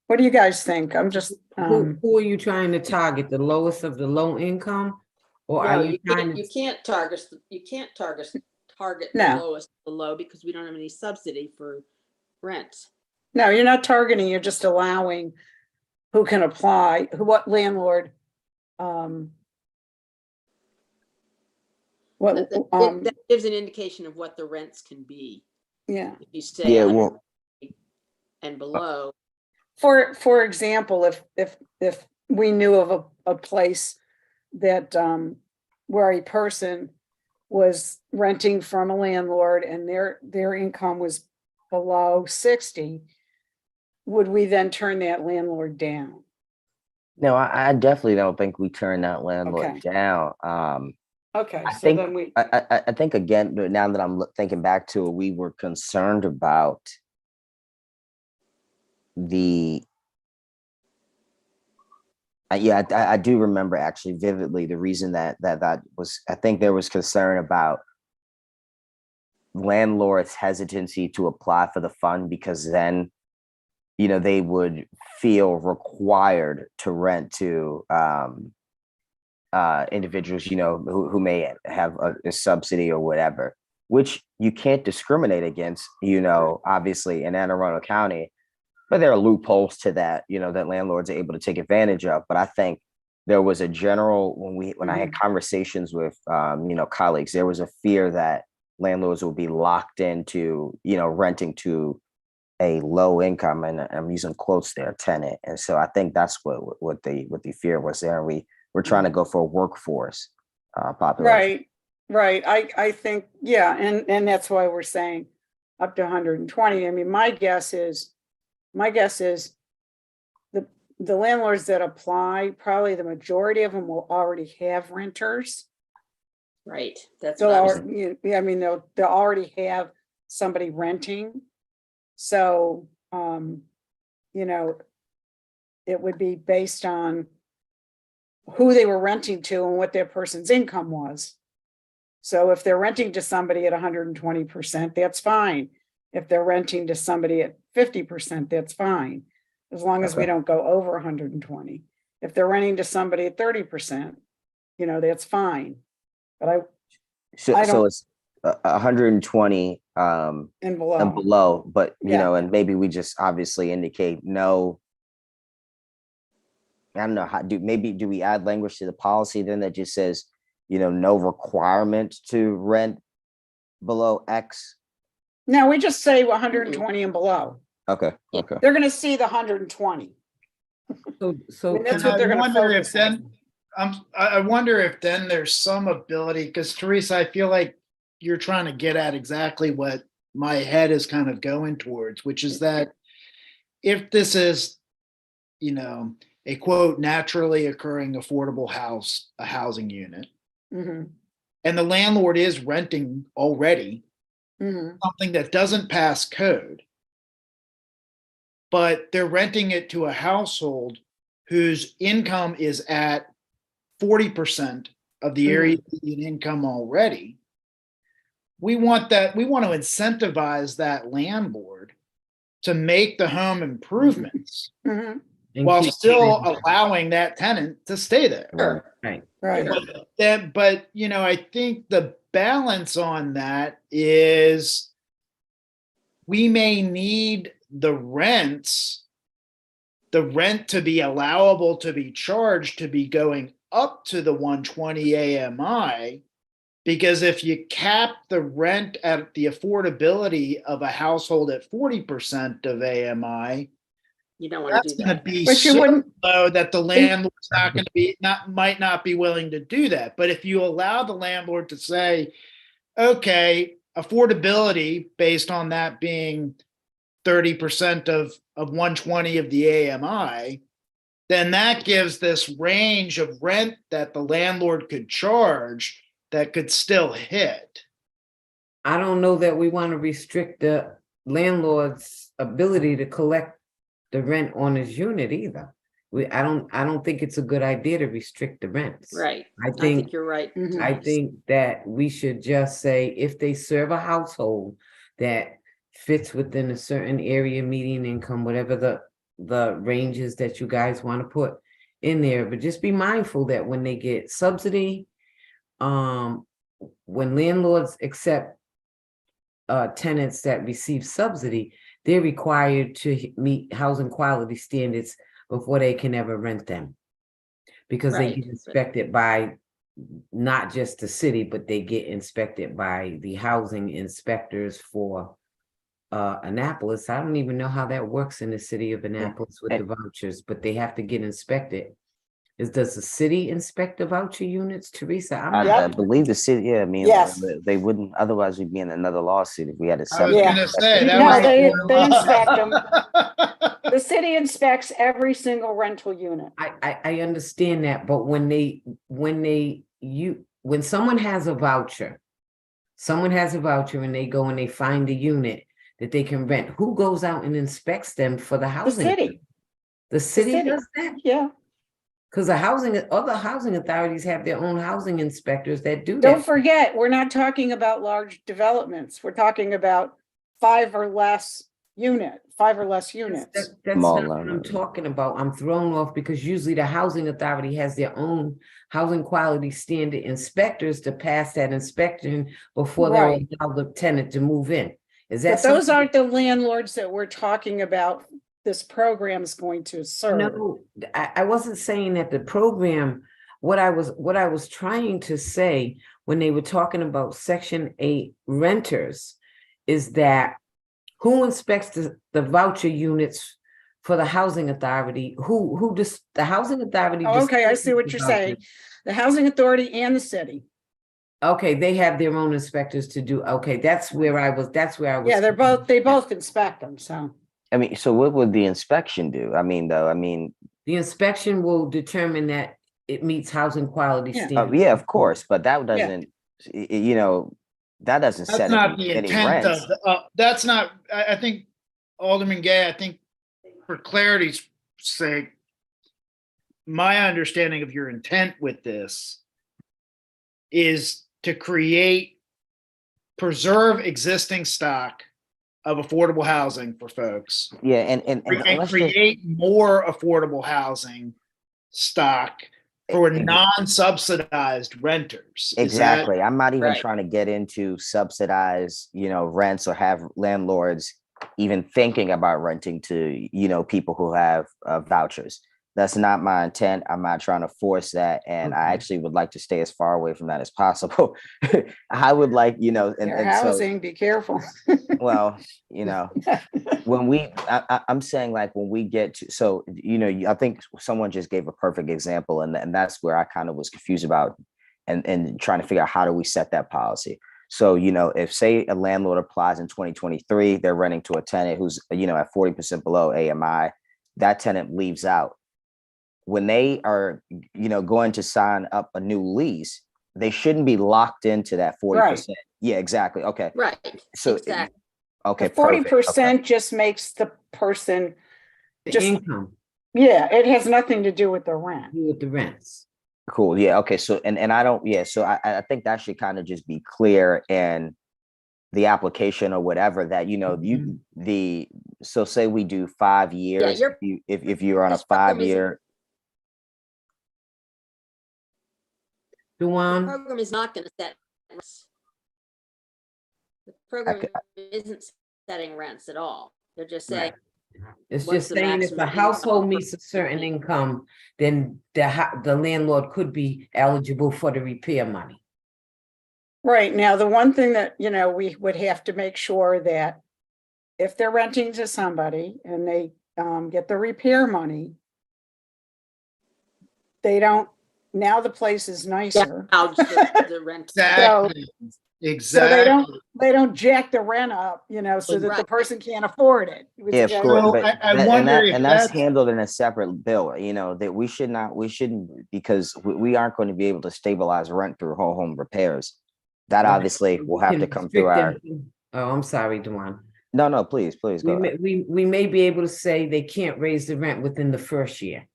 Speaker 4: What do you guys think? I'm just,
Speaker 1: Who are you trying to target? The lowest of the low income? Or
Speaker 2: No,
Speaker 1: are you
Speaker 2: you
Speaker 1: trying
Speaker 2: can't,
Speaker 1: to?
Speaker 2: you can't target the
Speaker 4: No.
Speaker 2: lowest, the low, because we don't have any subsidy for rent.
Speaker 4: no, you're not targeting, you're just allowing who can apply, what landlord, what,
Speaker 2: That gives an indication of what the rents can be.
Speaker 4: yeah.
Speaker 2: If you say
Speaker 7: Yeah,
Speaker 2: 100
Speaker 7: well,
Speaker 2: and below,
Speaker 4: For example, if we knew of a place that, where a person was renting from a landlord and their income was below 60, would we then turn that landlord down?
Speaker 7: no, I definitely don't think we turn that landlord
Speaker 4: Okay.
Speaker 7: down.
Speaker 4: Okay,
Speaker 7: I
Speaker 4: so
Speaker 7: think
Speaker 4: then we,
Speaker 7: I think again, now that I'm thinking back to it, we were concerned about the yeah, I do remember actually vividly the reason that was, I think there was concern about landlords' hesitancy to apply for the fund, because then, you know, they would feel required to rent to individuals, you know, who may have a subsidy or whatever, which you can't discriminate against, you know, obviously in Anne Arundel County, but there are loopholes to that, you know, that landlords are able to take advantage of. But I think there was a general, when I had conversations with you know, colleagues, there was a fear that landlords will be locked into, you know, renting to a low income, and I'm using quotes there, tenant. And so I think that's what the fear was there. And we're trying to go for a workforce population.
Speaker 4: right, I think, yeah, and that's why we're saying up to 120. I mean, my guess is the landlords that apply, probably the majority of them will already have renters.
Speaker 2: right, that's
Speaker 4: They'll
Speaker 2: what I was,
Speaker 4: already, yeah, I mean, they'll already have somebody renting. So, you know, it would be based on who they were renting to and what their person's income was. So if they're renting to somebody at 120%, that's fine. If they're renting to somebody at 50%, that's fine. As long as we
Speaker 7: Okay.
Speaker 4: don't go over 120. If they're renting to somebody at 30%, you know, that's fine. But I
Speaker 7: So
Speaker 4: don't-
Speaker 7: it's 120
Speaker 4: and
Speaker 7: and
Speaker 4: below,
Speaker 7: below, but you
Speaker 4: Yeah.
Speaker 7: know, and maybe we just obviously indicate no. I don't know, do we add language to the policy then that just says, you know, no requirement to rent below X?
Speaker 4: no, we just say 120 and below.
Speaker 7: Okay,
Speaker 2: Yeah.
Speaker 7: okay.
Speaker 4: They're gonna see the 120.
Speaker 1: So
Speaker 4: And that's
Speaker 1: can
Speaker 4: what they're
Speaker 5: I
Speaker 4: gonna
Speaker 5: wonder if
Speaker 4: focus
Speaker 5: then,
Speaker 4: on.
Speaker 5: I wonder if then there's some ability, because Teresa, I feel like you're trying to get at exactly what my head is kind of going towards, which is that if this is, you know, a quote, naturally occurring affordable house, a housing unit,
Speaker 4: Mhm,
Speaker 5: and the landlord is renting already
Speaker 4: mhm,
Speaker 5: something that doesn't pass code, but they're renting it to a household whose income is at 40% of the area median income already. We want to incentivize that landlord to make the home improvements
Speaker 4: mhm,
Speaker 1: and
Speaker 5: while
Speaker 1: keep
Speaker 5: still
Speaker 1: tenants-
Speaker 5: allowing that tenant to stay there.
Speaker 2: sure,
Speaker 1: Right.
Speaker 4: right,
Speaker 2: sure.
Speaker 5: But you know, I think the balance on that is we may need the rent to be allowable to be charged to be going up to the 120 AMI, because if you cap the rent at the affordability of a household at 40% of AMI,
Speaker 2: You don't want to
Speaker 5: That's
Speaker 2: do
Speaker 5: gonna
Speaker 2: that.
Speaker 5: be
Speaker 4: But you
Speaker 5: so
Speaker 4: wouldn't,
Speaker 5: low that the landlord's not gonna be, might not be willing to do that. But if you allow the landlord to say, okay, affordability based on that being 30% of 120 of the AMI, then that gives this range of rent that the landlord could charge that could still hit.
Speaker 1: I don't know that we want to restrict the landlord's ability to collect the rent on his unit either. I don't think it's a good idea to restrict the rents.
Speaker 2: Right.
Speaker 1: I
Speaker 2: I
Speaker 1: think,
Speaker 2: think you're right.
Speaker 4: Mhm.
Speaker 1: I
Speaker 2: Denise.
Speaker 1: think that we should just say if they serve a household that fits within a certain area, median income, whatever the ranges that you guys want to put in there, but just be mindful that when they get subsidy, when landlords accept tenants that receive subsidy, they're required to meet housing quality standards before they can ever rent them. Because they
Speaker 2: Right,
Speaker 1: get
Speaker 2: but-
Speaker 1: inspected by not just the city, but they get inspected by the housing inspectors for Annapolis. I don't even know how that works in the city of Annapolis with the vouchers, but they have to get inspected. Does the city inspect the voucher units, Teresa? I'm
Speaker 7: I,
Speaker 1: not-
Speaker 7: I believe the city, yeah, I mean,
Speaker 4: Yes.
Speaker 7: they wouldn't, otherwise we'd be in another lawsuit if we had to.
Speaker 5: I was
Speaker 7: separate
Speaker 4: Yeah.
Speaker 5: gonna
Speaker 7: that.
Speaker 5: say, that
Speaker 4: No,
Speaker 5: was.
Speaker 4: they inspect them. The city inspects every single rental unit.
Speaker 1: I understand that, but when someone has a voucher, and they go and they find a unit that they can rent, who goes out and inspects them for the
Speaker 4: The
Speaker 1: housing?
Speaker 4: city,
Speaker 1: The city
Speaker 4: city.
Speaker 1: does that?
Speaker 4: yeah.
Speaker 1: Because other housing authorities have their own housing inspectors that do
Speaker 4: Don't
Speaker 1: that.
Speaker 4: forget, we're not talking about large developments. We're talking about 5 or less units.
Speaker 1: That's
Speaker 7: Small
Speaker 1: not what I'm
Speaker 7: number.
Speaker 1: talking about. I'm thrown off because usually the housing authority has their own housing quality standard inspectors to pass that inspection before they'll
Speaker 4: Right.
Speaker 1: allow the tenant to move in. Is that
Speaker 4: But those
Speaker 1: something-
Speaker 4: aren't the landlords that we're talking about this program is going to serve.
Speaker 1: No, I wasn't saying that the program, what I was trying to say when they were talking about Section 8 renters is that who inspects the voucher units for the housing authority? Who does the housing authority?
Speaker 4: Oh, okay, I see
Speaker 1: distributes
Speaker 4: what
Speaker 1: the
Speaker 4: you're
Speaker 1: vouchers?
Speaker 4: saying. The housing authority and the city.
Speaker 1: Okay, they have their own inspectors to do, okay, that's where I was.
Speaker 4: Yeah, they both inspect them, so.
Speaker 7: I mean, so what would the inspection do?
Speaker 1: The inspection will determine that it meets housing quality
Speaker 4: Yeah.
Speaker 1: standards.
Speaker 7: Yeah, of course, but that
Speaker 4: Yeah.
Speaker 7: doesn't, that doesn't
Speaker 5: That's
Speaker 7: set
Speaker 5: not the
Speaker 7: any
Speaker 5: intent
Speaker 7: rents.
Speaker 5: of, that's not, I think Alderman Gay, I think for clarity's sake, my understanding of your intent with this is to preserve existing stock of affordable housing for folks
Speaker 7: Yeah, and
Speaker 5: and
Speaker 7: let's just,
Speaker 5: create more affordable housing stock for non-subsidized renters. Is that-
Speaker 7: exactly. I'm not even
Speaker 2: Right.
Speaker 7: trying to get into subsidized, rents or have landlords even thinking about renting to, people who have vouchers. That's not my intent. I'm not trying to force that. And I
Speaker 1: Okay.
Speaker 7: actually would like to stay as far away from that as possible. I would like, and
Speaker 4: Their
Speaker 7: so,
Speaker 4: housing, be careful.
Speaker 7: well, when I'm saying like when we get to, so, I think someone just gave a perfect example and that's where I kind of was confused about and trying to figure out how do we set that policy. So, if say a landlord applies in 2023, they're renting to a tenant who's, at 40% below AMI, that tenant leaves out. When they are, going to sign up a new lease, they shouldn't be locked into that 40%. Yeah, exactly. Okay.
Speaker 2: Right,
Speaker 7: So,
Speaker 2: exactly.
Speaker 7: okay.
Speaker 4: The
Speaker 7: perfect.
Speaker 4: 40% just makes the person,
Speaker 1: The
Speaker 4: just-
Speaker 1: income
Speaker 4: yeah, it has nothing to do with the rent.
Speaker 1: with the rents.
Speaker 7: Cool. Yeah. Okay. So, and I don't, yeah. So I think that should kind of just be clear in the application or whatever that, so say we do 5 years,
Speaker 2: you're-
Speaker 7: if you're on a
Speaker 2: this program
Speaker 7: 5-year,
Speaker 2: The
Speaker 1: Duan,
Speaker 2: program is not going to set rents. The program isn't setting rents at all. They're just saying,
Speaker 1: it's
Speaker 2: what's
Speaker 1: just
Speaker 2: the
Speaker 1: saying if the
Speaker 2: maximum
Speaker 1: household
Speaker 2: income
Speaker 1: meets a
Speaker 2: for-
Speaker 1: certain income, then the landlord could be eligible for the repair money.
Speaker 4: Right, now, the one thing that, we would have to make sure that if they're renting to somebody and they get the repair money, they don't, now the place is nicer.
Speaker 2: Gouge the rent.
Speaker 5: Exactly,
Speaker 4: So
Speaker 5: exactly.
Speaker 4: they don't jack the rent up, so that the
Speaker 2: Right.
Speaker 4: person can't afford it. which
Speaker 7: Yeah, of
Speaker 4: is-
Speaker 7: course,
Speaker 5: So
Speaker 7: but
Speaker 5: I
Speaker 7: that-
Speaker 5: wonder if
Speaker 7: and that's
Speaker 5: that's-
Speaker 7: handled in a separate bill, that we shouldn't, because we aren't going to be able to stabilize rent through whole home repairs. That
Speaker 1: Right.
Speaker 7: obviously will
Speaker 1: We
Speaker 7: have to
Speaker 1: can
Speaker 7: come through
Speaker 1: restrict
Speaker 7: our,
Speaker 1: them. Oh, I'm sorry, Dewan.
Speaker 7: no, please go. ahead.
Speaker 1: We may be able to say they can't raise the rent within the first year.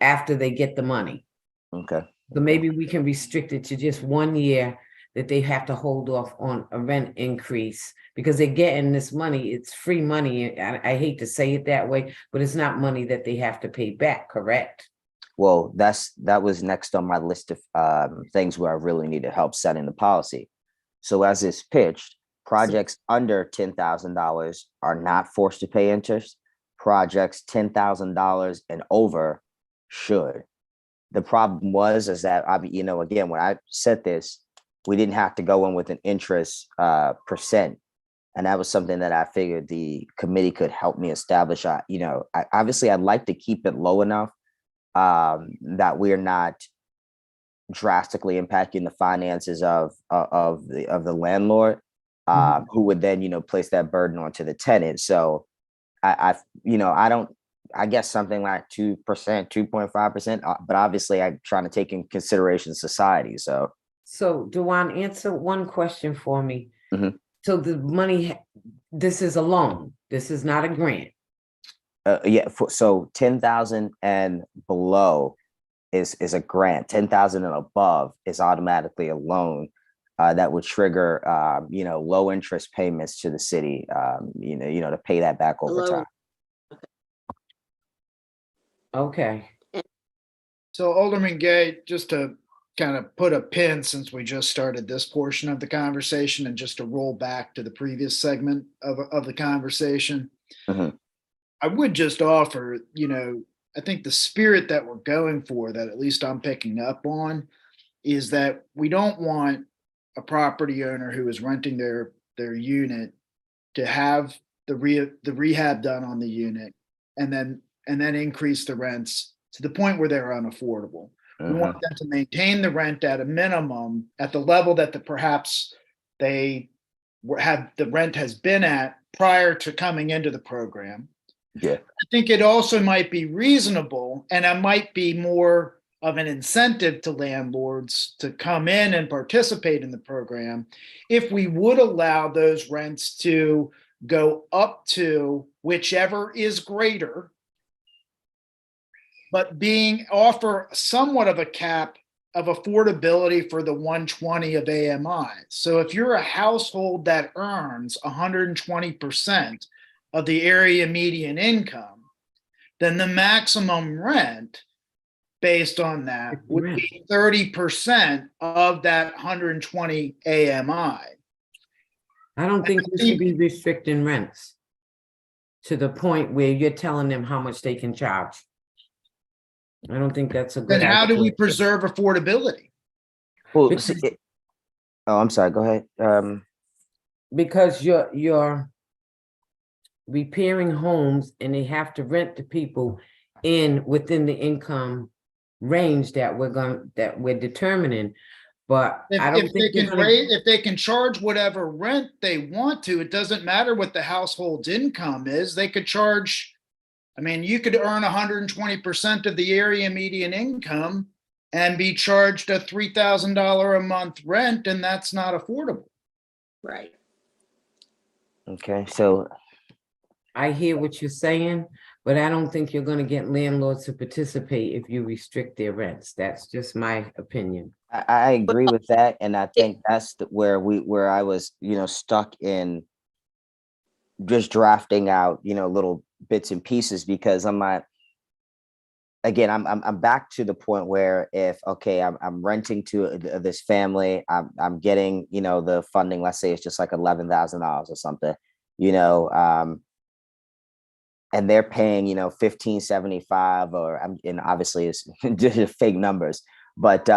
Speaker 1: After they get the money.
Speaker 7: Okay.
Speaker 1: So maybe we can restrict it to just 1 year that they have to hold off on a rent increase because they're getting this money. It's free money. I hate to say it that way, but it's not money that they have to pay back, correct?
Speaker 7: Well, that was next on my list of things where I really need to help setting the policy. So as it's pitched, projects under $10,000 are not forced to pay interest. Projects $10,000 and over should. The problem is that again, when I said this, we didn't have to go in with an interest percent. And that was something that I figured the committee could help me establish. Obviously I'd like to keep it low enough that we're not drastically impacting the finances of the landlord, who would then, place that burden onto the tenant. So I guess something like 2%, 2.5%, but obviously I'm trying to take in consideration society.
Speaker 1: So Dewan, answer one question for me.
Speaker 7: Mhm.
Speaker 1: So the money, this is a loan. This is not a grant.
Speaker 7: So 10,000 and below is a grant. 10,000 and above is automatically a loan that would trigger low interest payments to the city, to pay that back over
Speaker 2: Low.
Speaker 7: time.
Speaker 1: Okay.
Speaker 5: So Alderman Gay, just to kind of put a pin since we just started this portion of the conversation and just to roll back to the previous segment of the conversation.
Speaker 7: Mhm.
Speaker 5: I would just offer, I think the spirit that we're going for, that at least I'm picking up on, is that we don't want a property owner who is renting their unit to have the rehab done on the unit and then increase the rents to the point where they're unaffordable. We want them to maintain the rent at a minimum at the level that perhaps they the rent has been at prior to coming into the program.
Speaker 7: Yeah.
Speaker 5: I think it also might be reasonable, and it might be more of an incentive to landlords to come in and participate in the program if we would allow those rents to go up to whichever is greater, but offer somewhat of a cap of affordability for the 120 of AMI. So if you're a household that earns 120% of the area median income, then the maximum rent based on that would be 30% of that 120 AMI.
Speaker 1: I don't think we should be restricting rents to the point where you're telling them how much they can charge. I don't think that's a good
Speaker 5: Then
Speaker 1: idea.
Speaker 5: how do we preserve affordability?
Speaker 7: Well,
Speaker 1: Because-
Speaker 7: I'm sorry. Go ahead.
Speaker 1: Because you're repairing homes and they have to rent to people within the income range that we're determining. But I don't think
Speaker 5: If they can charge whatever rent they want to, it doesn't matter what the household's income is. They could charge, you could earn 120% of the area median income and be charged a $3,000 a month rent, and that's not affordable.
Speaker 2: Right.
Speaker 7: Okay. So
Speaker 1: I hear what you're saying, but I don't think you're gonna get landlords to participate if you restrict their rents. That's just my opinion.
Speaker 7: I agree with that, and I think that's where I was, stuck in just drafting out, little bits and pieces because I'm not. Again, I'm back to the point where I'm renting to this family, I'm getting the funding. Let's say it's just like $11,000 or something, and they're paying $1,575 and obviously it's just fake numbers, but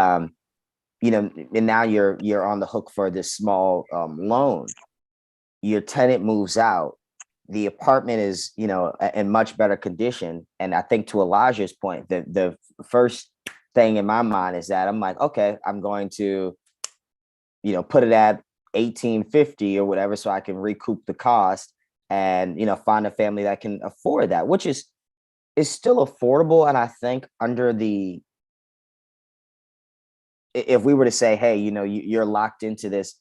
Speaker 7: and now you're on the hook for this small loan. Your tenant moves out. the apartment is, you know, in much better condition. And I think to Elijah's point, the first thing in my mind is that I'm like, okay, I'm going to, you know, put it at 1850 or whatever, so I can recoup the cost and, you know, find a family that can afford that, which is still affordable. And I think under the, if we were to say, hey, you know, you're locked into this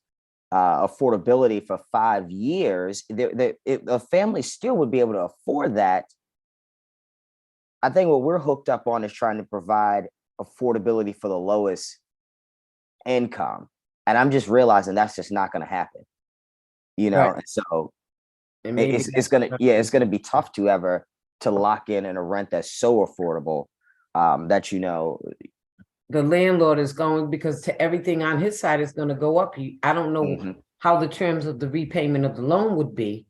Speaker 7: affordability for 5 years, a family still would be able to afford that. I think what we're hooked up on is trying to provide affordability for the lowest income. And I'm just realizing that's just not going to happen, you know?
Speaker 1: Right.
Speaker 7: And so
Speaker 1: And maybe
Speaker 7: it's going to, yeah, it's going to be tough to lock in a rent that's so affordable that, you know,
Speaker 1: the landlord is going, because to everything on his side is gonna go up. I don't know
Speaker 7: Mhm.
Speaker 1: how the terms of the repayment of the loan would be,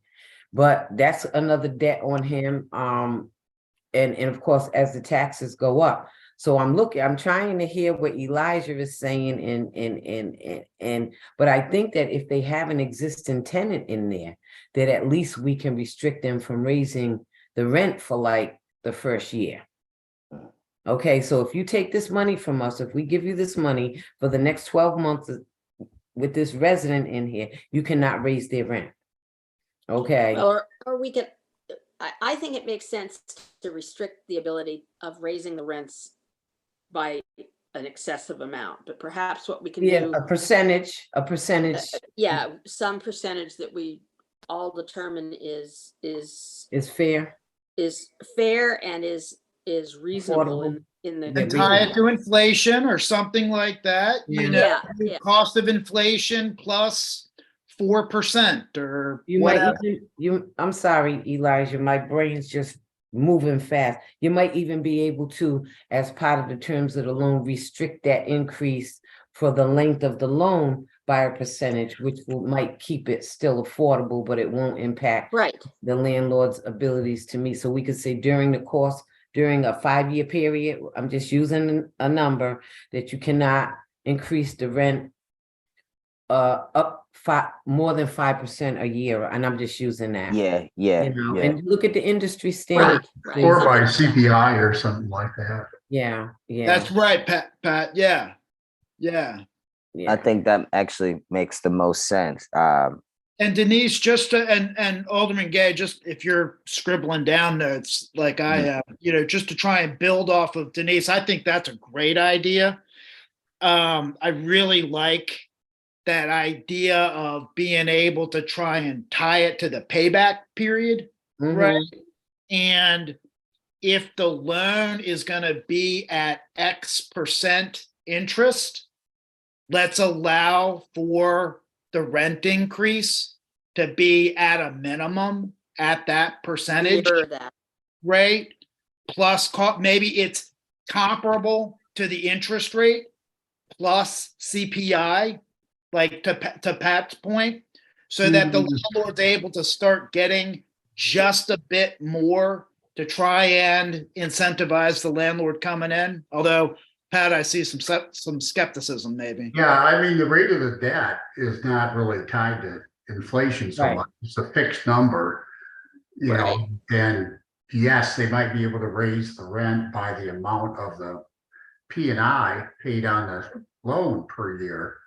Speaker 1: but that's another debt on him. And of course, as the taxes go up. So I'm trying to hear what Elijah is saying but I think that if they have an existing tenant in there, that at least we can restrict them from raising the rent for like the first year. Okay, so if you take this money from us, if we give you this money for the next 12 months with this resident in here, you cannot raise their rent. Okay,
Speaker 8: Or we could, I think it makes sense to restrict the ability of raising the rents by an excessive amount, but perhaps what we can
Speaker 1: yeah,
Speaker 8: do,
Speaker 1: a percentage,
Speaker 8: yeah, some percentage that we all determine is
Speaker 1: is fair.
Speaker 8: fair and is reasonable
Speaker 1: Affordable.
Speaker 8: in the.
Speaker 1: Yeah,
Speaker 5: And tie it to inflation or something like that, you know,
Speaker 8: Yeah, yeah.
Speaker 5: cost of inflation plus 4% or
Speaker 1: You might
Speaker 5: whatever.
Speaker 1: even, I'm sorry, Elijah, my brain's just moving fast. You might even be able to, as part of the terms of the loan, restrict that increase for the length of the loan by a percentage, which might keep it still affordable, but it won't impact
Speaker 8: Right,
Speaker 1: the landlord's abilities to meet. So we could say during a 5-year period, I'm just using a number, that you cannot increase the rent up more than 5% a year, and I'm just using that.
Speaker 7: yeah, yeah,
Speaker 1: You know,
Speaker 7: yeah.
Speaker 1: and look at the industry standard.
Speaker 8: right.
Speaker 3: Or by CPI or something like that.
Speaker 1: Yeah,
Speaker 5: That's right, Pat. Yeah.
Speaker 7: I
Speaker 1: yeah.
Speaker 7: think that actually makes the most sense.
Speaker 5: And Denise, just to, and Alderman Gay, just if you're scribbling down notes like I am, you know, just to try and build off of Denise, I think that's a great idea. I really like that idea of being able to try and tie it to the payback period, right? And if the loan is going to be at X% interest, let's allow for the rent increase to be at a minimum at that percentage
Speaker 8: Mirror that.
Speaker 5: rate, plus maybe it's comparable to the interest rate plus CPI, like to Pat's point, so that the landlord's able to start getting just a bit more to try and incentivize the landlord coming in. Although, Pat, I see some skepticism maybe.
Speaker 3: Yeah, I mean, the rate of the debt is not really tied to inflation so
Speaker 1: Right.
Speaker 3: much. It's a fixed number, you know, and yes, they might be able to raise the rent by the amount of the P&I paid on the loan per year.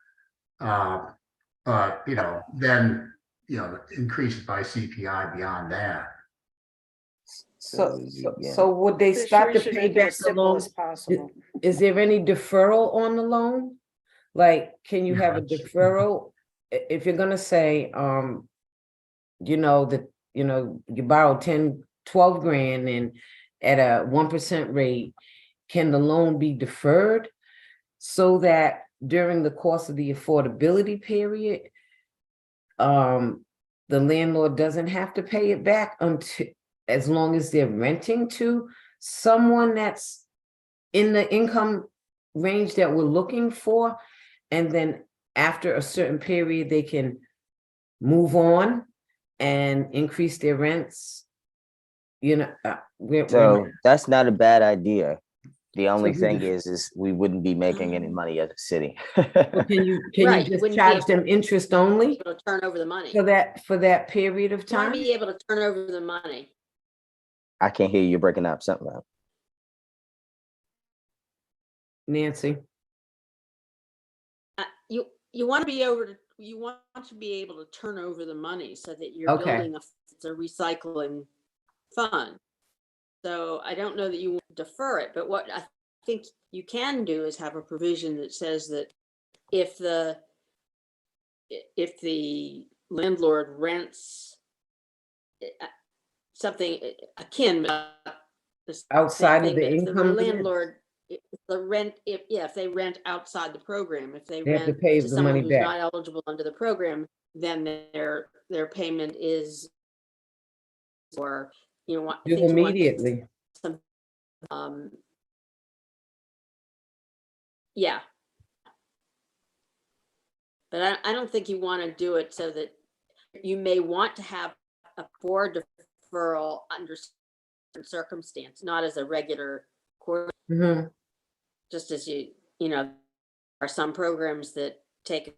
Speaker 3: But, you know, then, you know, increase it by CPI beyond that.
Speaker 1: So would they
Speaker 4: Pretty
Speaker 1: stop
Speaker 4: sure
Speaker 1: the
Speaker 4: you should make it
Speaker 1: payback
Speaker 4: as
Speaker 1: the
Speaker 4: simple
Speaker 1: loan?
Speaker 4: as possible.
Speaker 1: Is there any deferral on the loan? Like, can you have a
Speaker 3: Yes.
Speaker 1: deferral? If you're gonna say, you know, that, you know, you borrow 10, 12 grand and at a 1% rate, can the loan be deferred so that during the course of the affordability period, the landlord doesn't have to pay it back until, as long as they're renting to someone that's in the income range that we're looking for, and then after a certain period, they can move on and increase their rents. You know,
Speaker 7: So that's not a bad idea. The only
Speaker 1: you
Speaker 7: thing
Speaker 1: just-
Speaker 7: is we wouldn't be making any money as a city.
Speaker 1: Well, can you
Speaker 8: Right, you
Speaker 1: just
Speaker 8: wouldn't be
Speaker 1: charge
Speaker 8: able-
Speaker 1: them interest only
Speaker 8: Able to turn over the money.
Speaker 1: for that period of
Speaker 8: Want
Speaker 1: time?
Speaker 8: to be able to turn over the money.
Speaker 7: I can't hear you breaking up something. Else.
Speaker 1: Nancy?
Speaker 8: You want to be you want to be able to turn over the money so that you're
Speaker 1: Okay.
Speaker 8: building it's a recycling fund. So I don't know that you want to defer it, but what I think you can do is have a provision that says that if the landlord rents something akin the same
Speaker 1: Outside of
Speaker 8: thing,
Speaker 1: the
Speaker 8: but if
Speaker 1: income limit?
Speaker 8: landlord if they rent outside the program, if they
Speaker 1: They have to
Speaker 8: rent
Speaker 1: pay
Speaker 8: to
Speaker 1: the
Speaker 8: someone
Speaker 1: money
Speaker 8: who's
Speaker 1: back.
Speaker 8: not eligible under the program, then their payment is, or you know what, I
Speaker 1: Do
Speaker 8: think you want
Speaker 1: immediately.
Speaker 8: some, um, yeah. But I don't think you want to do it so that you may want to have a for deferral under certain circumstance, not as a regular course,
Speaker 1: Mhm.
Speaker 8: just as you know, are some programs that take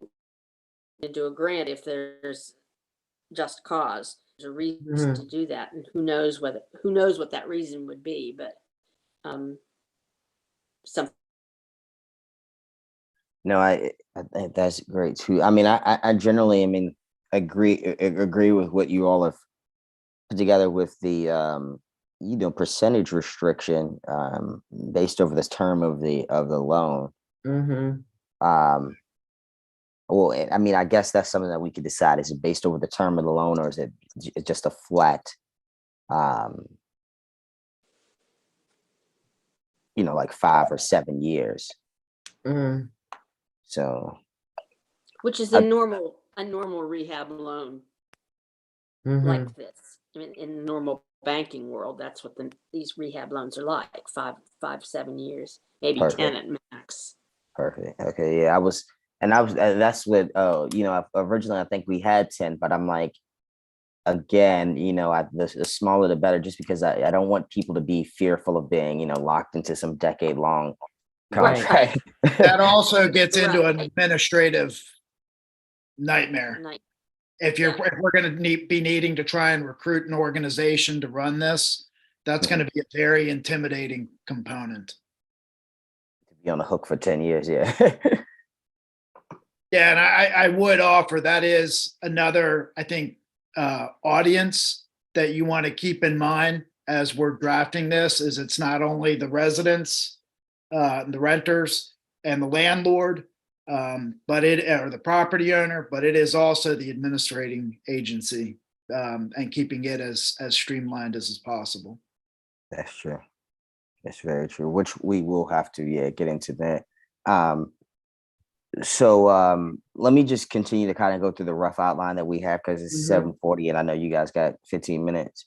Speaker 8: into a grant if there's just cause. There's a reason to do that, and who knows what that reason would be, but some
Speaker 7: No, I that's great too. I mean, I generally, I mean, agree with what you all have put together with the percentage restriction based over this term of the loan.
Speaker 1: Mhm.
Speaker 7: Well, I mean, I guess that's something that we could decide. Is it based over the term of the loan, or is it just a flat, like 5 or 7 years?
Speaker 1: Mhm.
Speaker 7: So,
Speaker 8: which is
Speaker 7: I-
Speaker 8: a normal rehab loan
Speaker 1: Mhm.
Speaker 8: like this. I mean, in the normal banking world, that's what these rehab loans are like, 7 years, maybe
Speaker 7: Perfect.
Speaker 8: 10 at max.
Speaker 7: perfect. Okay, yeah, that's what. Originally I think we had 10, but I'm like, again, the smaller the better, just because I don't want people to be fearful of being, locked into some decade-long
Speaker 1: Right.
Speaker 7: contract.
Speaker 5: That also gets into an
Speaker 8: Right.
Speaker 5: administrative nightmare.
Speaker 8: Night.
Speaker 5: If
Speaker 8: Yeah.
Speaker 5: if we're going to be needing to try and recruit an organization to run this, that's going to be a very intimidating component.
Speaker 7: Be on the hook for 10 years, yeah.
Speaker 5: Yeah, and I would offer that is another, I think, audience that you want to keep in mind as we're drafting this, is it's not only the residents, the renters and the landlord, or the property owner, but it is also the administrating agency, and keeping it as streamlined as is possible.
Speaker 7: That's true. That's very true, which we will have to, get into that. So let me just continue to kind of go through the rough outline that we have, because it's
Speaker 1: Mhm.
Speaker 7: 7:40 and I know you guys got 15 minutes.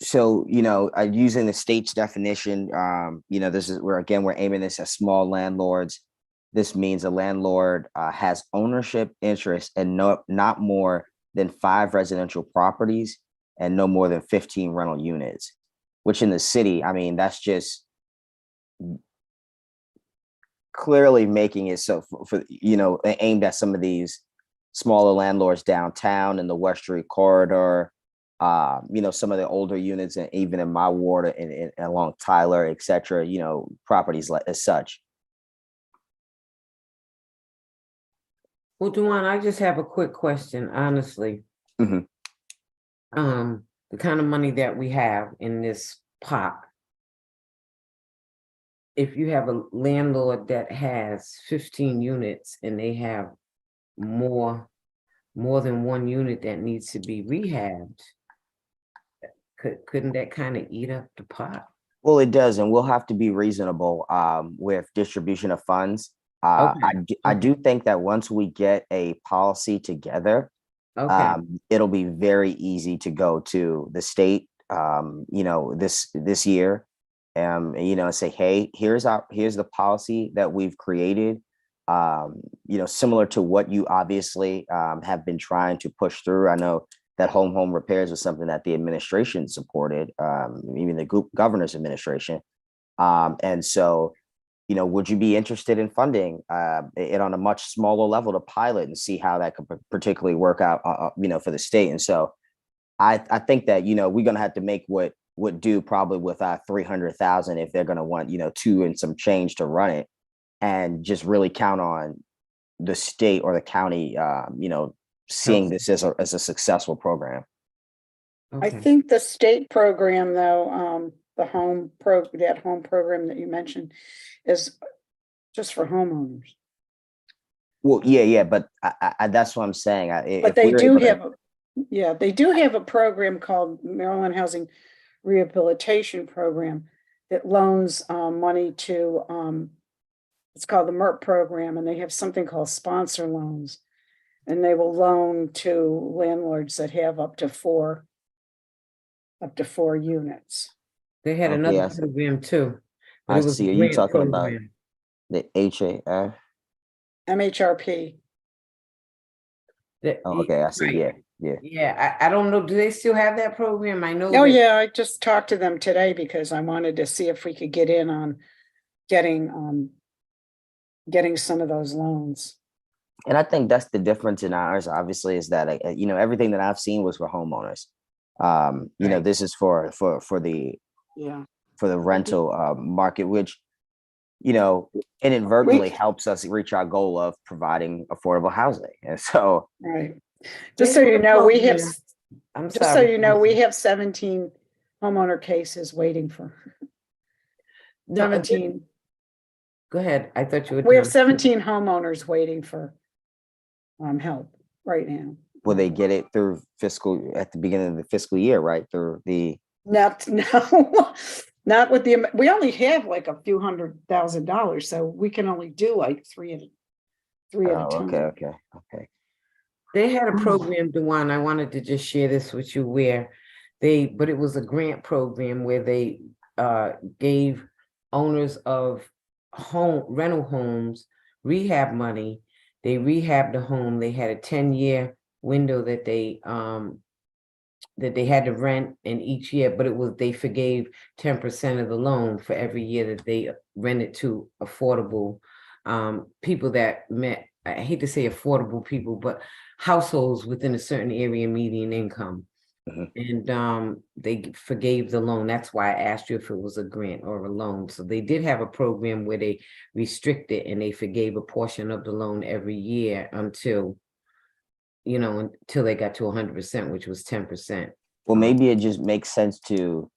Speaker 7: So, using the state's definition, this is we're aiming this at small landlords. This means a landlord has ownership interest in not more than 5 residential properties and no more than 15 rental units, which in the city, I mean, that's just clearly making it so for aimed at some of these smaller landlords downtown in the West Street corridor, some of the older units, and even in my ward and along Tyler, etc., properties like as such.
Speaker 1: Well, Duane, I just have a quick question, honestly.
Speaker 7: Mhm.
Speaker 1: The kind of money that we have in this pot, if you have a landlord that has 15 units and they have more than one unit that needs to be rehabbed, couldn't that kind of eat up the pot?
Speaker 7: Well, it does, and we'll have to be reasonable with distribution of funds. I do think that once we get a policy together,
Speaker 1: Okay,
Speaker 7: it'll be very easy to go to the state, this year, and say, hey, here's the policy that we've created, similar to what you obviously have been trying to push through. I know that home repairs was something that the administration supported, even the governor's administration. And so, you know, would you be interested in funding it on a much smaller level to pilot and see how that could particularly work out, you know, for the state? And so I think that, you know, we're going to have to make what do probably with our 300,000 if they're going to want, you know, 2 and some change to run it, and just really count on the state or the county, you know, seeing this as a successful program.
Speaker 4: I
Speaker 1: Okay.
Speaker 4: think the state program though, that home program that you mentioned is just for homeowners.
Speaker 7: Well, yeah, but I that's what I'm saying.
Speaker 4: But they do have, they do have a program called Maryland Housing Rehabilitation Program that loans money to, it's called the MERP program, and they have something called sponsor loans. And they will loan to landlords that have up to four units.
Speaker 1: They had
Speaker 7: Okay,
Speaker 1: another
Speaker 7: I see.
Speaker 1: program too. But
Speaker 7: I
Speaker 1: it was a
Speaker 7: see. Are you
Speaker 1: grant
Speaker 7: talking about
Speaker 1: program.
Speaker 7: the HAF?
Speaker 4: MHRP.
Speaker 7: Oh, okay, I see.
Speaker 1: Right.
Speaker 7: Yeah.
Speaker 1: Yeah, I don't know, do they still have that program? I know.
Speaker 4: Oh,
Speaker 1: that-
Speaker 4: yeah, I just talked to them today because I wanted to see if we could get in on getting some of those loans.
Speaker 7: And I think that's the difference in ours, obviously, is that, you know, everything that I've seen was for homeowners. You know,
Speaker 1: Right.
Speaker 7: this is for the
Speaker 4: Yeah.
Speaker 7: rental market, which, you know, inadvertently helps us reach our goal of providing affordable housing. And so,
Speaker 4: Right.
Speaker 1: They
Speaker 4: Just so you
Speaker 1: have a
Speaker 4: know, we have,
Speaker 1: program. I'm
Speaker 4: just so
Speaker 1: sorry.
Speaker 4: you know, we have 17 homeowner cases waiting for
Speaker 1: No,
Speaker 4: 17.
Speaker 1: Go ahead. I thought you were.
Speaker 4: We have
Speaker 1: done.
Speaker 4: 17 homeowners waiting for help right now.
Speaker 7: will they get it through at the beginning of the fiscal year, right? Through the,
Speaker 4: Not not with the, we only have like a few $100,000, so we can only do like three at a
Speaker 7: oh,
Speaker 4: time.
Speaker 7: okay.
Speaker 1: They had a program, Dewan, I wanted to just share this with you where but it was a grant program where they gave owners of rental homes rehab money. They rehabbed the home. They had a 10-year window that they had to rent in each year, but they forgave 10% of the loan for every year that they rented to affordable people that met, I hate to say affordable people, but households within a certain area median income.
Speaker 7: Mhm.
Speaker 1: And they forgave the loan. That's why I asked you if it was a grant or a loan. So they did have a program where they restricted and they forgave a portion of the loan every year until they got to 100%, which was 10%.
Speaker 7: Well, maybe it just makes sense to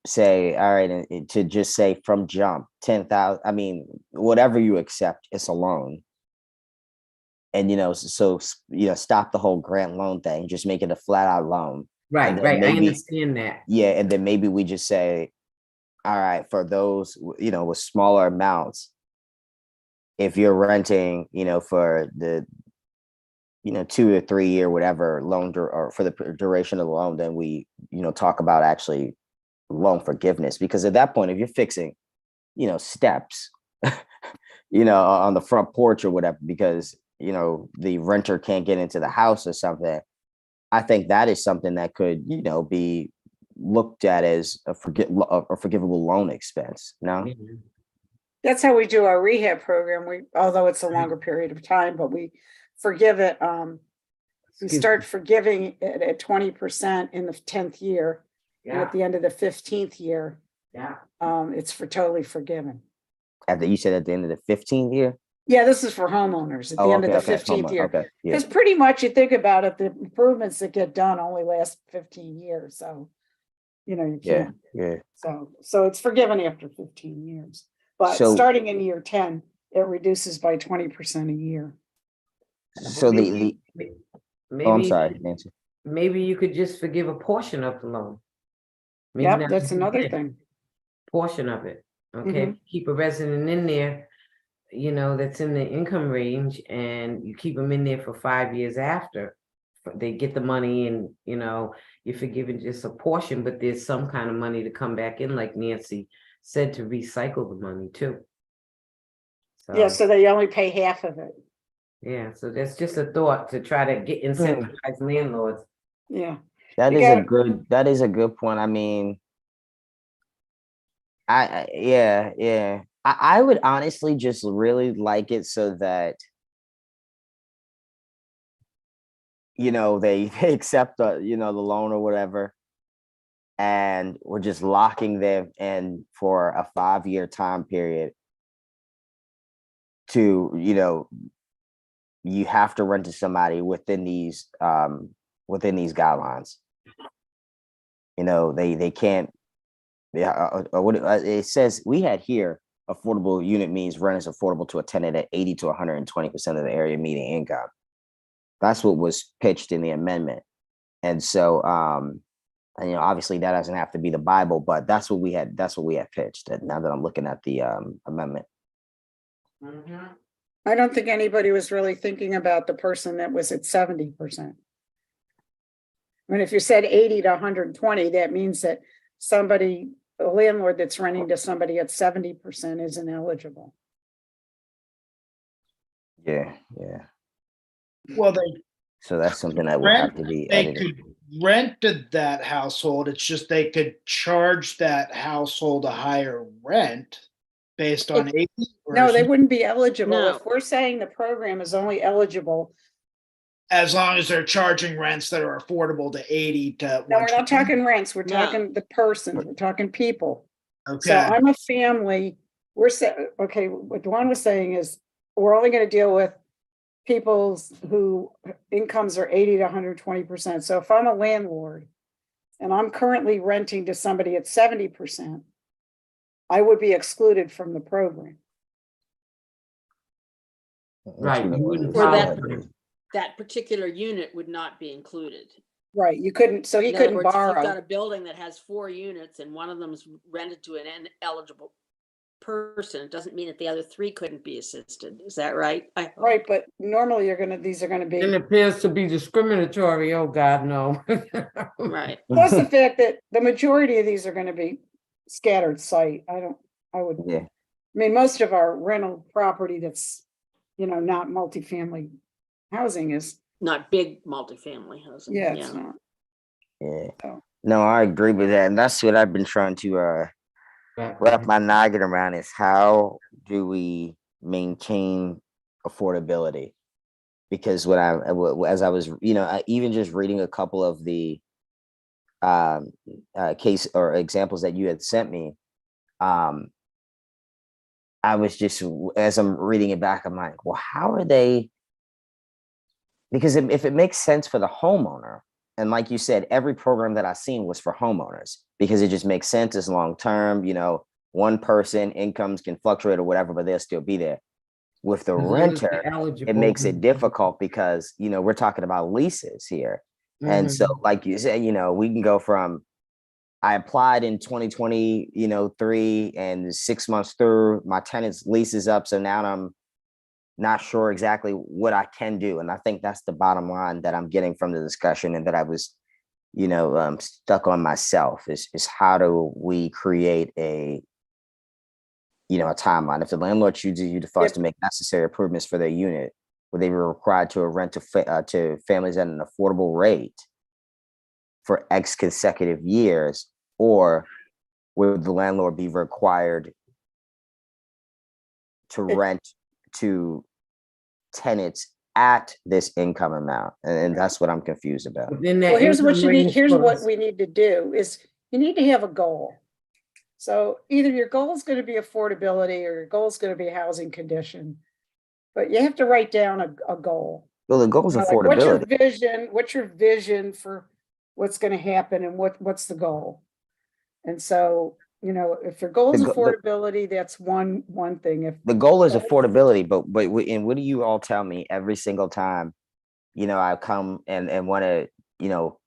Speaker 7: say, all right, and to just say from jump, 10,000, I mean, whatever you accept, it's a loan. And, you know, so, you know, stop the whole grant loan thing, just make it a flat out loan.
Speaker 1: Right,
Speaker 7: And then
Speaker 1: right. I
Speaker 7: maybe-
Speaker 1: understand that.
Speaker 7: Yeah, and then maybe we just say, all right, for those, you know, with smaller amounts, if you're renting, you know, for the, you know, 2 or 3 year, whatever loan or for the duration of the loan, then we, you know, talk about actually loan forgiveness. Because at that point, if you're fixing, you know, steps, you know, on the front porch or whatever, because, you know, the renter can't get into the house or something, I think that is something that could, you know, be looked at as a forgivable loan expense. No.
Speaker 1: Yeah.
Speaker 4: That's how we do our rehab program. Although it's a longer period of time, but we forgive it. We
Speaker 1: Excuse
Speaker 4: start
Speaker 1: me.
Speaker 4: forgiving it at 20% in the 10th year. And
Speaker 1: Yeah,
Speaker 4: at the end of the 15th year,
Speaker 1: yeah.
Speaker 4: it's totally forgiven.
Speaker 7: You said at the end of the 15th year.
Speaker 4: Yeah, this is for homeowners at the end of the 15th year.
Speaker 7: Okay. Yeah.
Speaker 4: Because pretty much you think about it, the improvements that get done only last 15 years. So, you know, you
Speaker 7: Yeah.
Speaker 4: can't.
Speaker 7: Yeah.
Speaker 4: So it's forgiven after 15 years. But
Speaker 7: So-
Speaker 4: starting in year 10, it reduces by 20% a year.
Speaker 7: So the oh, I'm sorry, Nancy.
Speaker 1: Maybe you could just forgive a portion of the loan. Maybe
Speaker 4: Yep,
Speaker 1: not
Speaker 4: that's
Speaker 1: the
Speaker 4: another
Speaker 1: whole
Speaker 4: thing.
Speaker 1: portion of it, okay? Keep a resident in there, you know, that's in the income range, and you keep them in there for 5 years after. They get the money and, you know, you're forgiving just a portion, but there's some kind of money to come back in, like Nancy said, to recycle the money too.
Speaker 4: Yeah, so they only pay half of it.
Speaker 1: Yeah, so that's just a thought to try to get incentivize landlords.
Speaker 4: Yeah,
Speaker 7: That
Speaker 4: You
Speaker 7: is a
Speaker 4: got-
Speaker 7: good, that is a good point. I mean, yeah. I would honestly just really like it so that, they accept the loan or whatever. And we're just locking them in for a 5-year time period to, you have to rent to somebody within these guidelines. They can't. Yeah, what it says we had here, affordable unit means rent is affordable to a tenant at 80 to 120% of the area median income. That's what was pitched in the amendment. And so, and, obviously that doesn't have to be the Bible, but that's what we had pitched. And now that I'm looking at the amendment.
Speaker 1: Mhm.
Speaker 4: I don't think anybody was really thinking about the person that was at 70%. I mean, if you said 80 to 120, that means that somebody, a landlord that's renting to somebody at 70% isn't eligible.
Speaker 7: Yeah.
Speaker 5: Well, they
Speaker 7: So that's something that will have to be
Speaker 5: they
Speaker 7: edited.
Speaker 5: could rent to that household. It's just they could charge that household a higher rent based on age.
Speaker 4: No, they
Speaker 5: whereas
Speaker 4: wouldn't be eligible.
Speaker 2: No.
Speaker 4: If we're saying the program is only eligible,
Speaker 5: as long as they're charging rents that are affordable to 80 to.
Speaker 4: no, we're not
Speaker 5: 120.
Speaker 4: talking rents, we're
Speaker 2: No.
Speaker 4: talking the persons, we're talking people. So
Speaker 5: Okay.
Speaker 4: I'm a family, okay, what Dwan was saying is, we're only gonna deal with people's who incomes are 80 to 120%. So if I'm a landlord and I'm currently renting to somebody at 70%, I would be excluded from the program.
Speaker 1: Right, you wouldn't
Speaker 2: For that-
Speaker 1: qualify.
Speaker 2: That particular unit would not be included.
Speaker 4: Right, you couldn't, so he
Speaker 2: In other
Speaker 4: couldn't
Speaker 2: words, if you've got
Speaker 4: borrow.
Speaker 2: a building that has 4 units and one of them is rented to an ineligible person, it doesn't mean that the other 3 couldn't be assisted. Is that right?
Speaker 4: Right, but normally these are gonna
Speaker 1: It
Speaker 4: be,
Speaker 1: appears to be discriminatory, oh God, no.
Speaker 2: Right.
Speaker 4: plus the fact that the majority of these are gonna be scattered site. I would,
Speaker 7: Yeah.
Speaker 4: I mean, most of our rental property that's, not multifamily housing is,
Speaker 2: Not big multifamily housing.
Speaker 4: yeah, it's not.
Speaker 7: Yeah.
Speaker 4: Oh.
Speaker 7: No, I agree with that. And that's what I've been trying to wrap my noggin around is how do we maintain affordability? Because as I was, even just reading a couple of the case or examples that you had sent me, I was just, as I'm reading it back, I'm like, well, how are they? Because if it makes sense for the homeowner, and like you said, every program that I've seen was for homeowners because it just makes sense. It's long term, one person incomes can fluctuate or whatever, but they'll still be there. With the
Speaker 1: As long as they're
Speaker 7: renter, it
Speaker 1: eligible.
Speaker 7: makes it difficult because, we're talking about leases here. And so, like you said, we can go from, I applied in 2023 and 6 months through, my tenant's lease is up. So now I'm not sure exactly what I can do. And I think that's the bottom line that I'm getting from the discussion and that I was, stuck on myself is how do we create a timeline? If the landlord chooses you to to make necessary improvements for their unit, will they be required to rent to families at an affordable rate for X consecutive years, or would the landlord be required to rent to tenants at this income amount? And that's what I'm confused about.
Speaker 4: Well, here's what you need, here's what we need to do is you need to have a goal. So either your goal is going to be affordability or your goal is going to be housing condition. But you have to write down a goal.
Speaker 7: Well, the goal is
Speaker 4: Like,
Speaker 7: affordability.
Speaker 4: what's your vision for what's going to happen and what's the goal? And so, if your goal is affordability, that's one thing. If
Speaker 7: the goal is affordability, but and what do you all tell me every single time, I come and want to,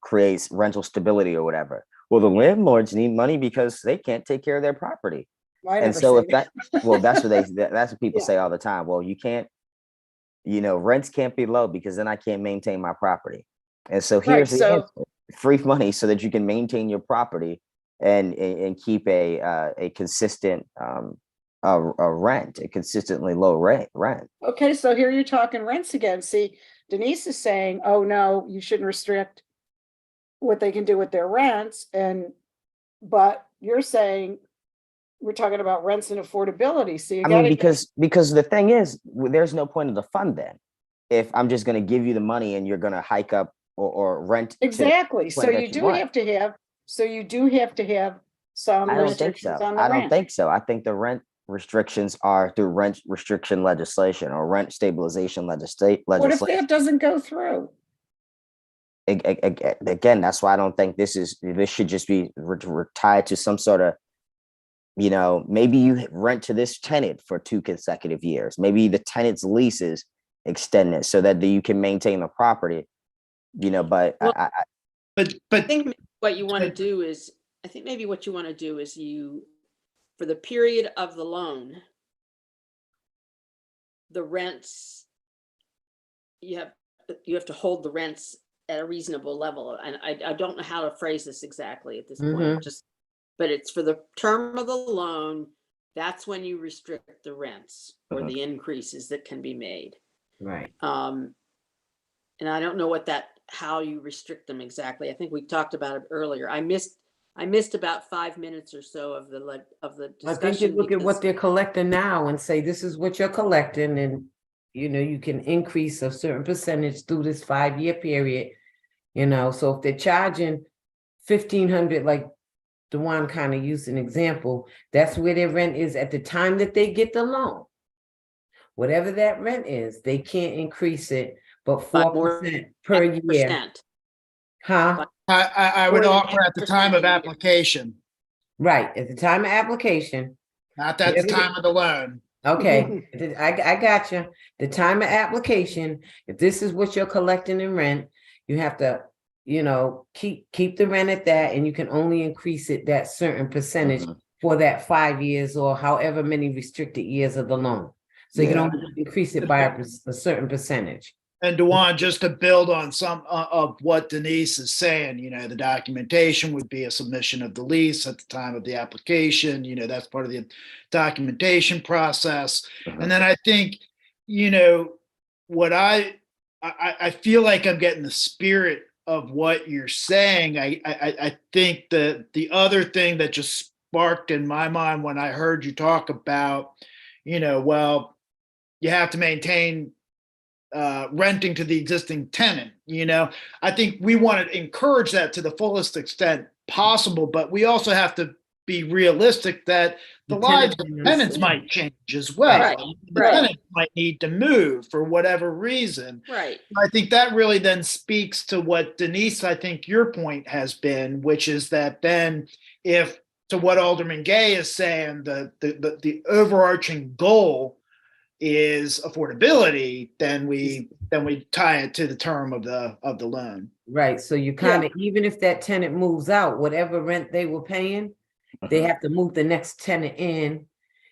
Speaker 7: create rental stability or whatever? Well, the landlords need money because they can't take care of their property. And so if that's what people say all the time. Well, you can't, rents can't be low because then I can't maintain my property. And so here's the answer: free money so that you can maintain your property and keep a consistent rent, a consistently low rent.
Speaker 4: Okay, so here you're talking rents again. See, Denise is saying, oh no, you shouldn't restrict what they can do with their rents but you're saying we're talking about rents and affordability, so you
Speaker 7: I mean,
Speaker 4: gotta.
Speaker 7: because the thing is, there's no point of the fund then. If I'm just gonna give you the money and you're gonna hike up or rent. to the
Speaker 4: Exactly, so
Speaker 7: point that
Speaker 4: you
Speaker 7: you
Speaker 4: do
Speaker 7: want.
Speaker 4: have to have, some
Speaker 7: I don't think so.
Speaker 4: restrictions on the
Speaker 7: I don't
Speaker 4: rent.
Speaker 7: think so. I think the rent restrictions are through rent restriction legislation or rent stabilization
Speaker 4: What if
Speaker 7: legislation.
Speaker 4: that doesn't go through?
Speaker 7: Again, that's why I don't think this should just be tied to some sort of, maybe you rent to this tenant for 2 consecutive years. Maybe the tenant's lease is extended so that you can maintain the property, but
Speaker 2: Well,
Speaker 7: I
Speaker 5: But
Speaker 2: I think maybe what you want to
Speaker 5: But-
Speaker 2: do is, I think maybe what you want to do is for the period of the loan, the rents, you have to hold the rents at a reasonable level. And I don't know how to phrase this exactly at this point,
Speaker 1: Mhm.
Speaker 2: but it's for the term of the loan, that's when you restrict the rents or
Speaker 7: Mhm.
Speaker 2: the increases that can be made.
Speaker 1: Right.
Speaker 2: And I don't know how you restrict them exactly. I think we talked about it earlier. I missed about 5 minutes or so of the
Speaker 1: I think you
Speaker 2: discussion.
Speaker 1: look at
Speaker 2: because-
Speaker 1: what they're collecting now and say, this is what you're collecting, and you can increase a certain percentage through this 5-year period. So if they're charging 1,500, like Dewan kind of used an example, that's where their rent is at the time that they get the loan. Whatever that rent is, they can't increase it but
Speaker 2: By more
Speaker 1: 4% per year.
Speaker 2: percent.
Speaker 1: Huh?
Speaker 5: I would
Speaker 2: More than
Speaker 5: offer at the time of
Speaker 2: 8% a year.
Speaker 5: application,
Speaker 1: Right, at the time of application.
Speaker 5: not at the time of the loan.
Speaker 1: Okay, I got you. The time of application, if this is what you're collecting in rent, you have to, keep the rent at that, and you can only increase it that certain percentage
Speaker 7: Mhm.
Speaker 1: for that 5 years or however many restricted years of the loan. So you can
Speaker 5: Yeah.
Speaker 1: only increase it by a certain percentage.
Speaker 5: And Dewan, just to build on some of what Denise is saying, the documentation would be a submission of the lease at the time of the application, that's part of the documentation process.
Speaker 7: Mhm.
Speaker 5: And then I think, what I feel like I'm getting the spirit of what you're saying. I think the other thing that just sparked in my mind when I heard you talk about, well, you have to maintain renting to the existing tenant. I think we want to encourage that to the fullest extent possible, but we also have to be realistic that the
Speaker 1: The
Speaker 5: lives
Speaker 1: tenant
Speaker 5: of
Speaker 1: may
Speaker 5: tenants
Speaker 1: stay.
Speaker 5: might change as well.
Speaker 2: Right,
Speaker 5: The
Speaker 2: right.
Speaker 5: tenant might need to move for whatever reason.
Speaker 2: Right.
Speaker 5: I think that really then speaks to what Denise, I think your point has been, which is that then if, to what Alderman Gay is saying, the overarching goal is affordability, then we tie it to the term of the loan.
Speaker 1: Right, so you kind of, even if that tenant moves out, whatever rent they were paying, they have to move the next tenant in,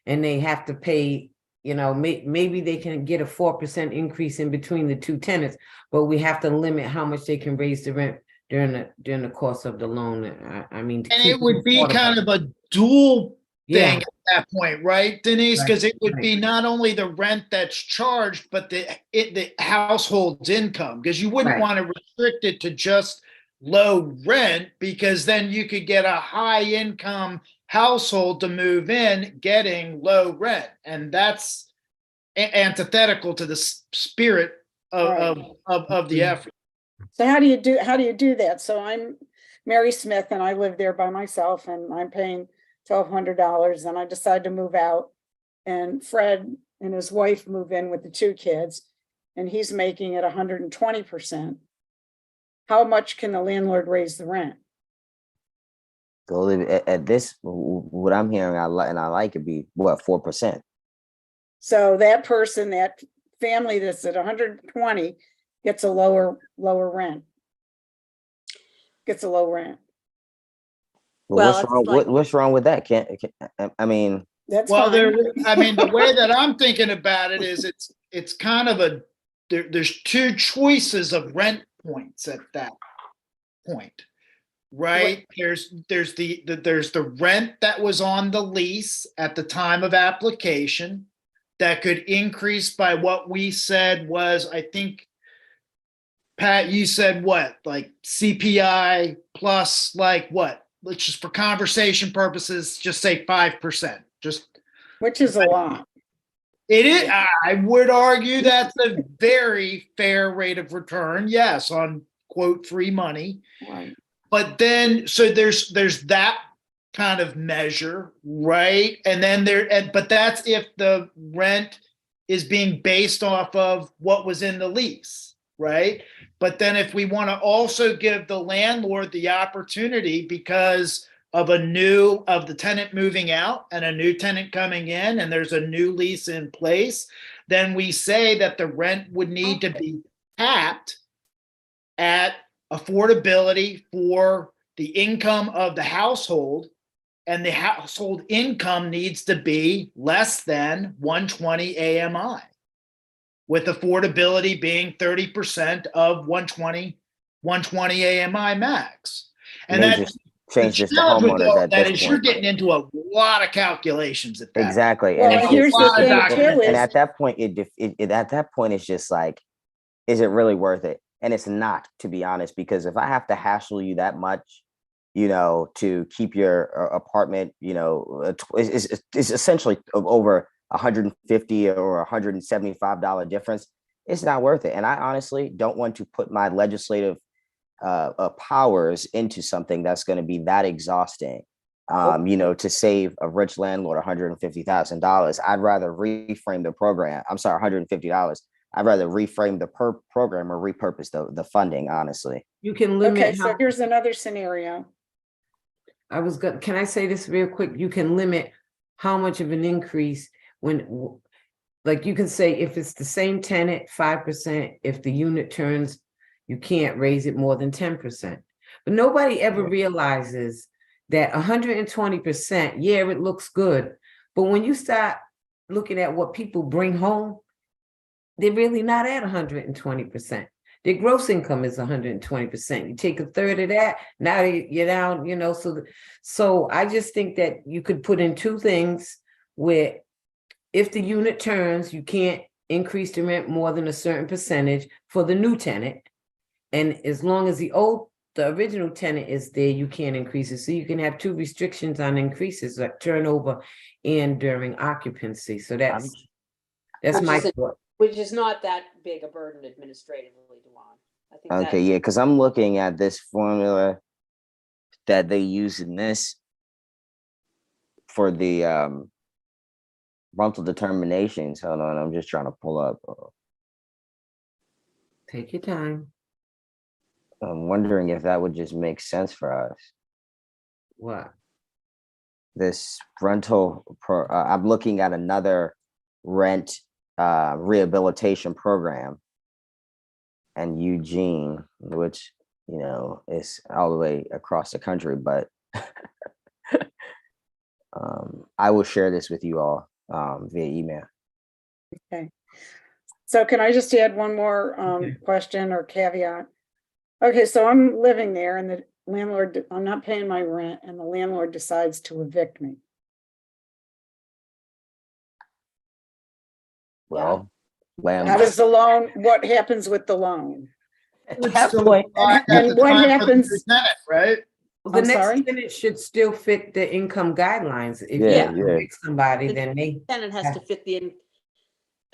Speaker 1: and they have to pay, maybe they can get a 4% increase in between the two tenants, but we have to limit how much they can raise the rent during the course of the loan. I mean, to
Speaker 5: And
Speaker 1: keep
Speaker 5: it would be
Speaker 1: affordable.
Speaker 5: kind of a dual
Speaker 1: Yeah,
Speaker 5: thing at that point, right, Denise?
Speaker 1: Right,
Speaker 5: Because it would
Speaker 1: right.
Speaker 5: be not only the rent that's charged, but the household's income, because you wouldn't
Speaker 1: Right.
Speaker 5: want to restrict it to just low rent, because then you could get a high income household to move in getting low rent, and that's antithetical to the spirit of the
Speaker 1: Mhm.
Speaker 5: effort.
Speaker 4: So how do you do that? So I'm Mary Smith and I live there by myself and I'm paying $1,200 and I decide to move out. And Fred and his wife move in with the 2 kids and he's making it 120%. How much can the landlord raise the rent?
Speaker 7: So at this, what I'm hearing, I like it be what, 4%.
Speaker 4: So that person, that family that's at 120 gets a lower rent. Gets a low rent.
Speaker 2: Well,
Speaker 7: What's
Speaker 2: it's
Speaker 7: wrong?
Speaker 2: like-
Speaker 7: What's wrong with that? I mean,
Speaker 4: That's
Speaker 5: Well,
Speaker 4: fine.
Speaker 5: the way that I'm thinking about it is it's kind of there's 2 choices of rent points at that point, right? There's the rent that was on the lease at the time of application that could increase by what we said was, I think, Pat, you said what, like CPI plus like what? Let's just for conversation purposes, just say 5%. Just
Speaker 4: which is a lot.
Speaker 5: it is, I would argue that's a very fair rate of return, yes, on quote free money.
Speaker 4: Right.
Speaker 5: But then, so there's that kind of measure, right? And then but that's if the rent is being based off of what was in the lease, right? But then if we want to also give the landlord the opportunity because of the tenant moving out and a new tenant coming in and there's a new lease in place, then we say that the rent would need to be capped at affordability for the income of the household, and the household income needs to be less than 120 AMI, with affordability being 30% of 120 AMI max. And
Speaker 7: May
Speaker 5: that
Speaker 7: just change this to
Speaker 5: challenge with
Speaker 7: homeowners
Speaker 5: all
Speaker 7: at
Speaker 5: that
Speaker 7: this
Speaker 5: is you're
Speaker 7: point.
Speaker 5: getting into a lot of calculations at that.
Speaker 7: Exactly.
Speaker 4: Well,
Speaker 7: And it's
Speaker 4: here's
Speaker 7: just,
Speaker 4: the thing too
Speaker 7: and
Speaker 4: is,
Speaker 7: at that point, at that point, it's just like, is it really worth it? And it's not, to be honest, because if I have to hassle you that much, to keep your apartment, it's essentially over $150 or $175 difference. It's not worth it. And I honestly don't want to put my legislative powers into something that's going to be that exhausting. To save a rich landlord $150,000, I'd rather reframe the program. I'm sorry, $150. I'd rather reframe the program or repurpose the funding, honestly.
Speaker 1: You can limit.
Speaker 4: okay, so here's another scenario.
Speaker 1: Can I say this real quick? You can limit how much of an increase like you can say if it's the same tenant, 5%, if the unit turns, you can't raise it more than 10%. But nobody ever realizes that 120%, yeah, it looks good. But when you start looking at what people bring home, they're really not at 120%. Their gross income is 120%. You take a third of that, now you're down, so I just think that you could put in two things where if the unit turns, you can't increase the rent more than a certain percentage for the new tenant. And as long as the original tenant is there, you can't increase it. So you can have two restrictions on increases, like turnover and during occupancy. So that's my thought.
Speaker 2: Which is not that big a burden administratively, Dewan. I think
Speaker 7: Okay, yeah, because I'm looking at this formula that they use in this for the rental determinations. Hold on, I'm just trying to pull up.
Speaker 1: Take your time.
Speaker 7: I'm wondering if that would just make sense for us.
Speaker 1: What?
Speaker 7: This rental, I'm looking at another rent rehabilitation program and Eugene, which is all the way across the country, but I will share this with you all via email.
Speaker 4: Okay. So can I just add one more question or caveat? Okay, so I'm living there and the landlord, I'm not paying my rent and the landlord decides to evict me.
Speaker 7: Well,
Speaker 4: How does the loan, what happens with the loan?
Speaker 7: at that point,
Speaker 4: And what happens?
Speaker 5: Right?
Speaker 1: Well, the
Speaker 4: I'm
Speaker 1: next
Speaker 4: sorry?
Speaker 1: tenant should still fit the income guidelines. If
Speaker 7: Yeah,
Speaker 1: you
Speaker 7: yeah.
Speaker 1: evict somebody, then they,
Speaker 2: tenant has to fit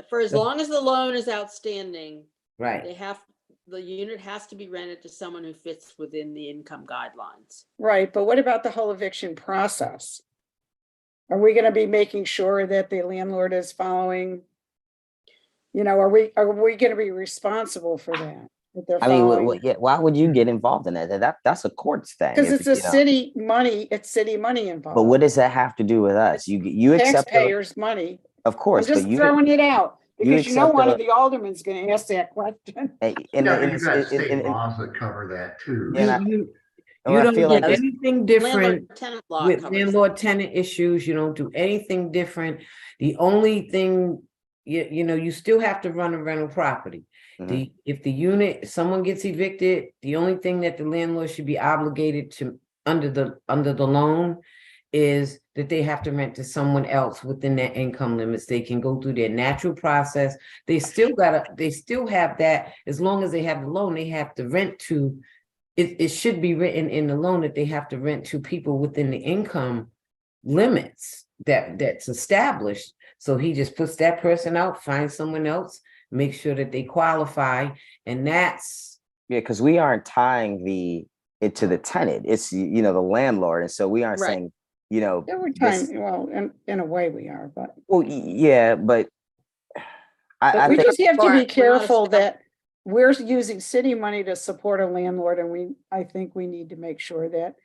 Speaker 2: for as long as the loan is outstanding,
Speaker 1: right.
Speaker 2: the unit has to be rented to someone who fits within the income guidelines.
Speaker 4: Right, but what about the whole eviction process? Are we gonna be making sure that the landlord is following? Are we gonna be responsible for that? That they're
Speaker 7: I mean,
Speaker 4: following?
Speaker 7: why would you get involved in that? That's a courts thing.
Speaker 4: Because
Speaker 7: if,
Speaker 4: it's a city money, it's city money involved.
Speaker 7: But what does that have to do with us? You accept
Speaker 4: Taxpayers' money.
Speaker 7: of
Speaker 4: I'm
Speaker 7: course,
Speaker 4: just
Speaker 7: but you
Speaker 4: throwing it out, because
Speaker 7: accept
Speaker 4: one
Speaker 7: the-
Speaker 4: of the aldermen's gonna ask that question.
Speaker 7: and
Speaker 3: You've got state laws that cover that too.
Speaker 7: Yeah,
Speaker 1: You
Speaker 7: I
Speaker 1: don't
Speaker 7: feel
Speaker 1: do
Speaker 7: like it's-
Speaker 1: anything different
Speaker 2: Landlord-tenant law
Speaker 1: with
Speaker 2: covers that.
Speaker 1: landlord tenant issues. You don't do anything different. The only thing, you still have to run a rental property.
Speaker 7: Mhm.
Speaker 1: If someone gets evicted, the only thing that the landlord should be obligated to under the loan is that they have to rent to someone else within their income limits. They can go through their natural process. They still have that, as long as they have the loan, they have to rent to, it should be written in the loan that they have to rent to people within the income limits that's established. So he just puts that person out, finds someone else, make sure that they qualify, and that's,
Speaker 7: Yeah, because we aren't tying it to the tenant. It's, you know, the landlord. And so we aren't
Speaker 2: Right.
Speaker 7: saying, you know,
Speaker 4: Every
Speaker 7: this-
Speaker 4: time, well, in a way we are, but
Speaker 7: yeah, but I
Speaker 4: we
Speaker 7: think,
Speaker 4: just have to
Speaker 2: We're
Speaker 4: be
Speaker 2: not
Speaker 4: careful
Speaker 2: established.
Speaker 4: that we're using city money to support a landlord, and I think we need to make sure that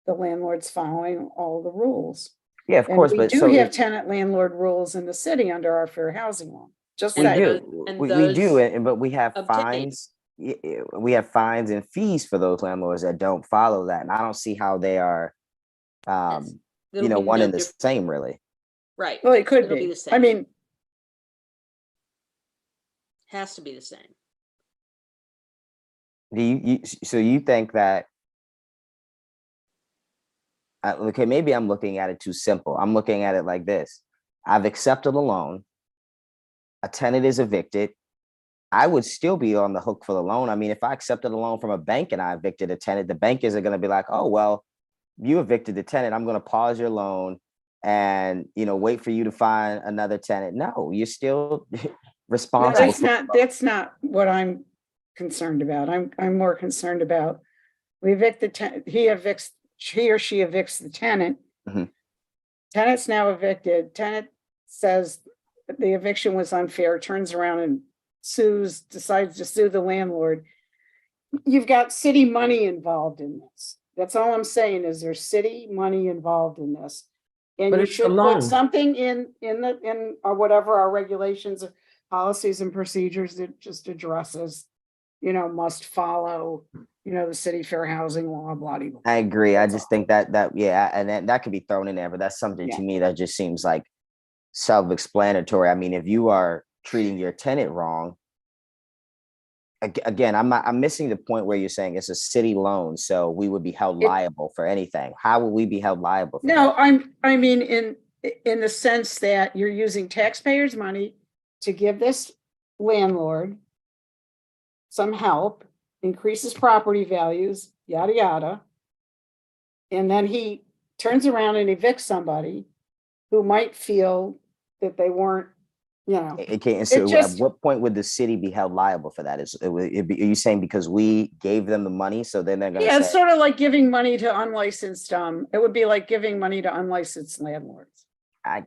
Speaker 4: the landlord's following all the rules.
Speaker 7: yeah, of
Speaker 4: And
Speaker 7: course,
Speaker 4: we
Speaker 7: but
Speaker 4: do
Speaker 7: so
Speaker 4: have tenant landlord rules in the city under our fair housing law. Just
Speaker 7: we
Speaker 2: And
Speaker 4: saying.
Speaker 7: do,
Speaker 2: and
Speaker 7: we
Speaker 2: those
Speaker 7: do it, but we have
Speaker 2: obtain.
Speaker 7: fines. We have fines and fees for those landlords that don't follow that. And I don't see how they are,
Speaker 2: Yes.
Speaker 7: you
Speaker 2: It'll
Speaker 7: know,
Speaker 2: be
Speaker 7: one
Speaker 2: no
Speaker 7: and the
Speaker 2: different.
Speaker 7: same, really.
Speaker 2: Right.
Speaker 4: Well, it could
Speaker 2: It'll be
Speaker 4: be.
Speaker 2: the
Speaker 4: I
Speaker 2: same.
Speaker 4: mean,
Speaker 2: Has to be the same.
Speaker 7: Do so you think that, okay, maybe I'm looking at it too simple. I'm looking at it like this. I've accepted a loan. A tenant is evicted. I would still be on the hook for the loan. I mean, if I accepted a loan from a bank and I evicted a tenant, the bank isn't going to be like, oh, well, you evicted the tenant. I'm going to pause your loan and, you know, wait for you to find another tenant. No, you're still
Speaker 4: no,
Speaker 7: responsible.
Speaker 4: that's not what I'm concerned about. I'm more concerned about, we evict the tenant, he or she evicts the tenant.
Speaker 7: Mhm.
Speaker 4: Tenant's now evicted. Tenant says that the eviction was unfair, turns around and decides to sue the landlord. You've got city money involved in this. That's all I'm saying, is there's city money involved in this. And
Speaker 1: But
Speaker 4: you
Speaker 1: it's a
Speaker 4: should
Speaker 1: loan.
Speaker 4: put something in whatever our regulations, policies and procedures that just addresses, you know, must follow, you know, the city fair housing law, blah, blah, blah.
Speaker 7: I agree. I
Speaker 4: That's
Speaker 7: just
Speaker 4: all.
Speaker 7: think yeah, and that could be thrown in there, but that's something
Speaker 4: Yeah.
Speaker 7: to me that just seems like self-explanatory. I mean, if you are treating your tenant wrong, again, I'm missing the point where you're saying it's a city loan, so we would be held
Speaker 4: It-
Speaker 7: liable for anything. How would we be held liable for
Speaker 4: No,
Speaker 7: that?
Speaker 4: I mean, in the sense that you're using taxpayers' money to give this landlord some help, increases property values, yada, yada. And then he turns around and evicts somebody who might feel that they weren't, you know,
Speaker 7: Okay, and so at
Speaker 4: just-
Speaker 7: what point would the city be held liable for that? Are you saying because we gave them the money, so then they're going
Speaker 4: yeah,
Speaker 7: to
Speaker 4: it's
Speaker 7: say,
Speaker 4: sort of like giving money to unlicensed, it would be like giving money to unlicensed landlords.
Speaker 7: I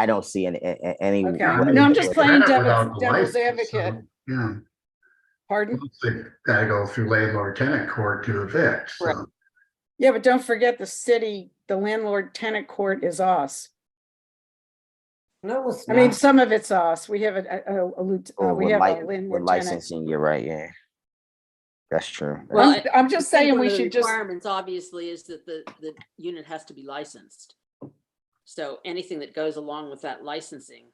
Speaker 7: don't see any.
Speaker 4: Okay.
Speaker 3: I mean,
Speaker 4: No, I'm just
Speaker 3: they
Speaker 4: playing
Speaker 3: rent it without the
Speaker 4: devil's
Speaker 3: license, so,
Speaker 4: advocate.
Speaker 3: Yeah,
Speaker 4: Pardon?
Speaker 3: they gotta go through landlord tenant court to evict,
Speaker 2: Right.
Speaker 3: so.
Speaker 4: Yeah, but don't forget the city, the landlord tenant court is us.
Speaker 1: no, it's
Speaker 4: I mean,
Speaker 1: not.
Speaker 4: some of it's us. We have
Speaker 7: Oh,
Speaker 4: we
Speaker 7: with
Speaker 4: have a
Speaker 7: with
Speaker 4: landlord tenant.
Speaker 7: licensing, you're right. Yeah, that's true.
Speaker 2: Well,
Speaker 4: I'm just
Speaker 2: I think
Speaker 4: saying
Speaker 2: one
Speaker 4: we
Speaker 2: of the
Speaker 4: should just,
Speaker 2: requirements obviously is that the unit has to be licensed. So anything that goes along with that licensing.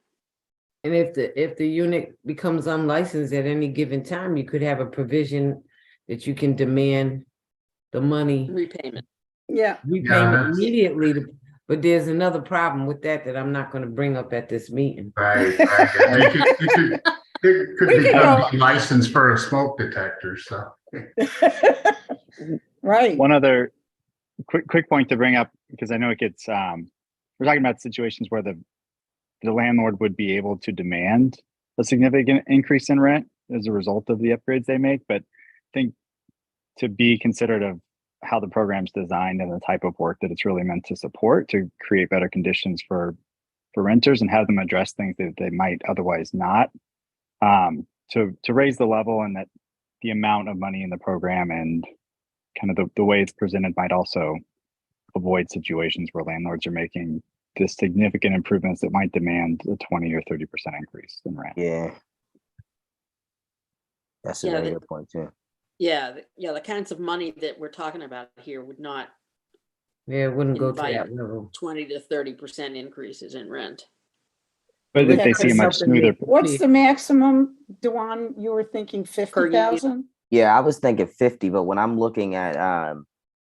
Speaker 1: And if the unit becomes unlicensed at any given time, you could have a provision that you can demand the money
Speaker 2: Repayment.
Speaker 4: yeah,
Speaker 1: repayment
Speaker 3: that's-
Speaker 1: immediately. But there's another problem with that I'm not going to bring up at this meeting.
Speaker 3: Right, right. It could
Speaker 4: We can
Speaker 3: become
Speaker 4: go-
Speaker 3: licensed for a smoke detector, so.
Speaker 4: right.
Speaker 9: One other quick point to bring up, because I know it gets, we're talking about situations where the landlord would be able to demand a significant increase in rent as a result of the upgrades they make, but I think to be considerate of how the program's designed and the type of work that it's really meant to support to create better conditions for renters and have them address things that they might otherwise not, to raise the level, and that the amount of money in the program and kind of the way it's presented might also avoid situations where landlords are making the significant improvements that might demand a 20 or 30% increase in rent.
Speaker 7: Yeah, that's a
Speaker 2: Yeah,
Speaker 7: very good point too.
Speaker 2: Yeah, the kinds of money that we're talking about here would not
Speaker 1: Yeah, it wouldn't go to
Speaker 2: Invite.
Speaker 1: that level.
Speaker 2: 20 to 30% increases in rent.
Speaker 9: But if
Speaker 4: Okay,
Speaker 9: they see a
Speaker 4: Chris,
Speaker 9: much smoother,
Speaker 4: What's the maximum, Dewan, you were thinking 50,000?
Speaker 7: Yeah, I was thinking 50, but when I'm looking at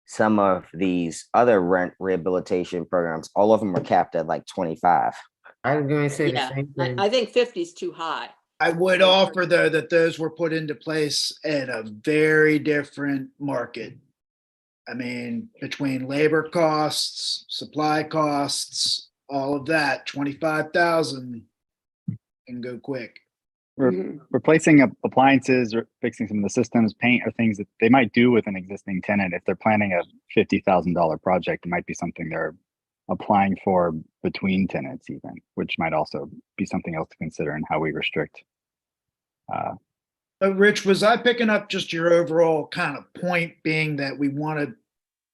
Speaker 7: some of these other rent rehabilitation programs, all of them are capped at like 25.
Speaker 1: I was going to say the
Speaker 8: Yeah,
Speaker 1: same thing.
Speaker 8: I think 50 is too high.
Speaker 5: I would offer though that those were put into place at a very different market. I mean, between labor costs, supply costs, all of that, 25,000 can go quick.
Speaker 4: Mhm.
Speaker 9: Replacing appliances or fixing some of the systems, paint, or things that they might do with an existing tenant. If they're planning a $50,000 project, it might be something they're applying for between tenants even, which might also be something else to consider in how we restrict.
Speaker 5: But Rich, was I picking up just your overall kind of point being that we want to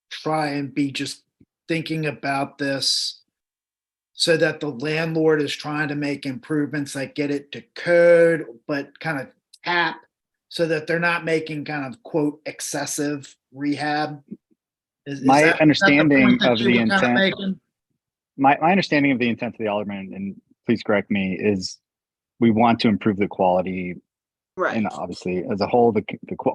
Speaker 5: try and be just thinking about this so that the landlord is trying to make improvements that get it to code, but kind of tap so that they're not making kind of quote excessive rehab?
Speaker 9: My
Speaker 5: that the
Speaker 9: understanding
Speaker 5: point that
Speaker 9: of
Speaker 5: you
Speaker 9: the
Speaker 5: were kind
Speaker 9: intent-
Speaker 5: making?
Speaker 9: My understanding of the intent of the Alderman, and please correct me, is we want to improve the quality
Speaker 8: Right.
Speaker 9: and obviously as a whole, the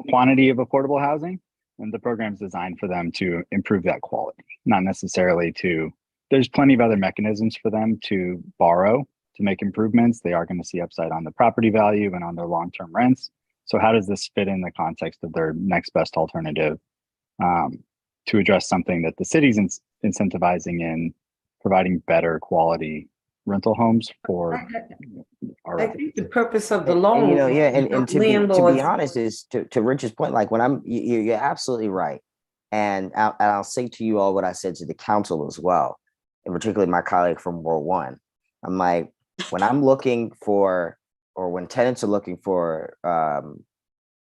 Speaker 9: quantity of affordable housing, and the program's designed for them to improve that quality, not necessarily to, there's plenty of other mechanisms for them to borrow to make improvements. They are going to see upside on the property value and on their long-term rents. So how does this fit in the context of their next best alternative to address something that the city's incentivizing in providing better quality rental homes for our
Speaker 1: I think the purpose of the
Speaker 7: And,
Speaker 1: loan.
Speaker 7: you know, yeah,
Speaker 1: was
Speaker 7: and to
Speaker 1: landlords-
Speaker 7: be honest, is to Rich's point, like when you're absolutely right. And I'll say to you all what I said to the council as well, and particularly my colleague from World One. I'm like, when I'm looking for, or when tenants are looking for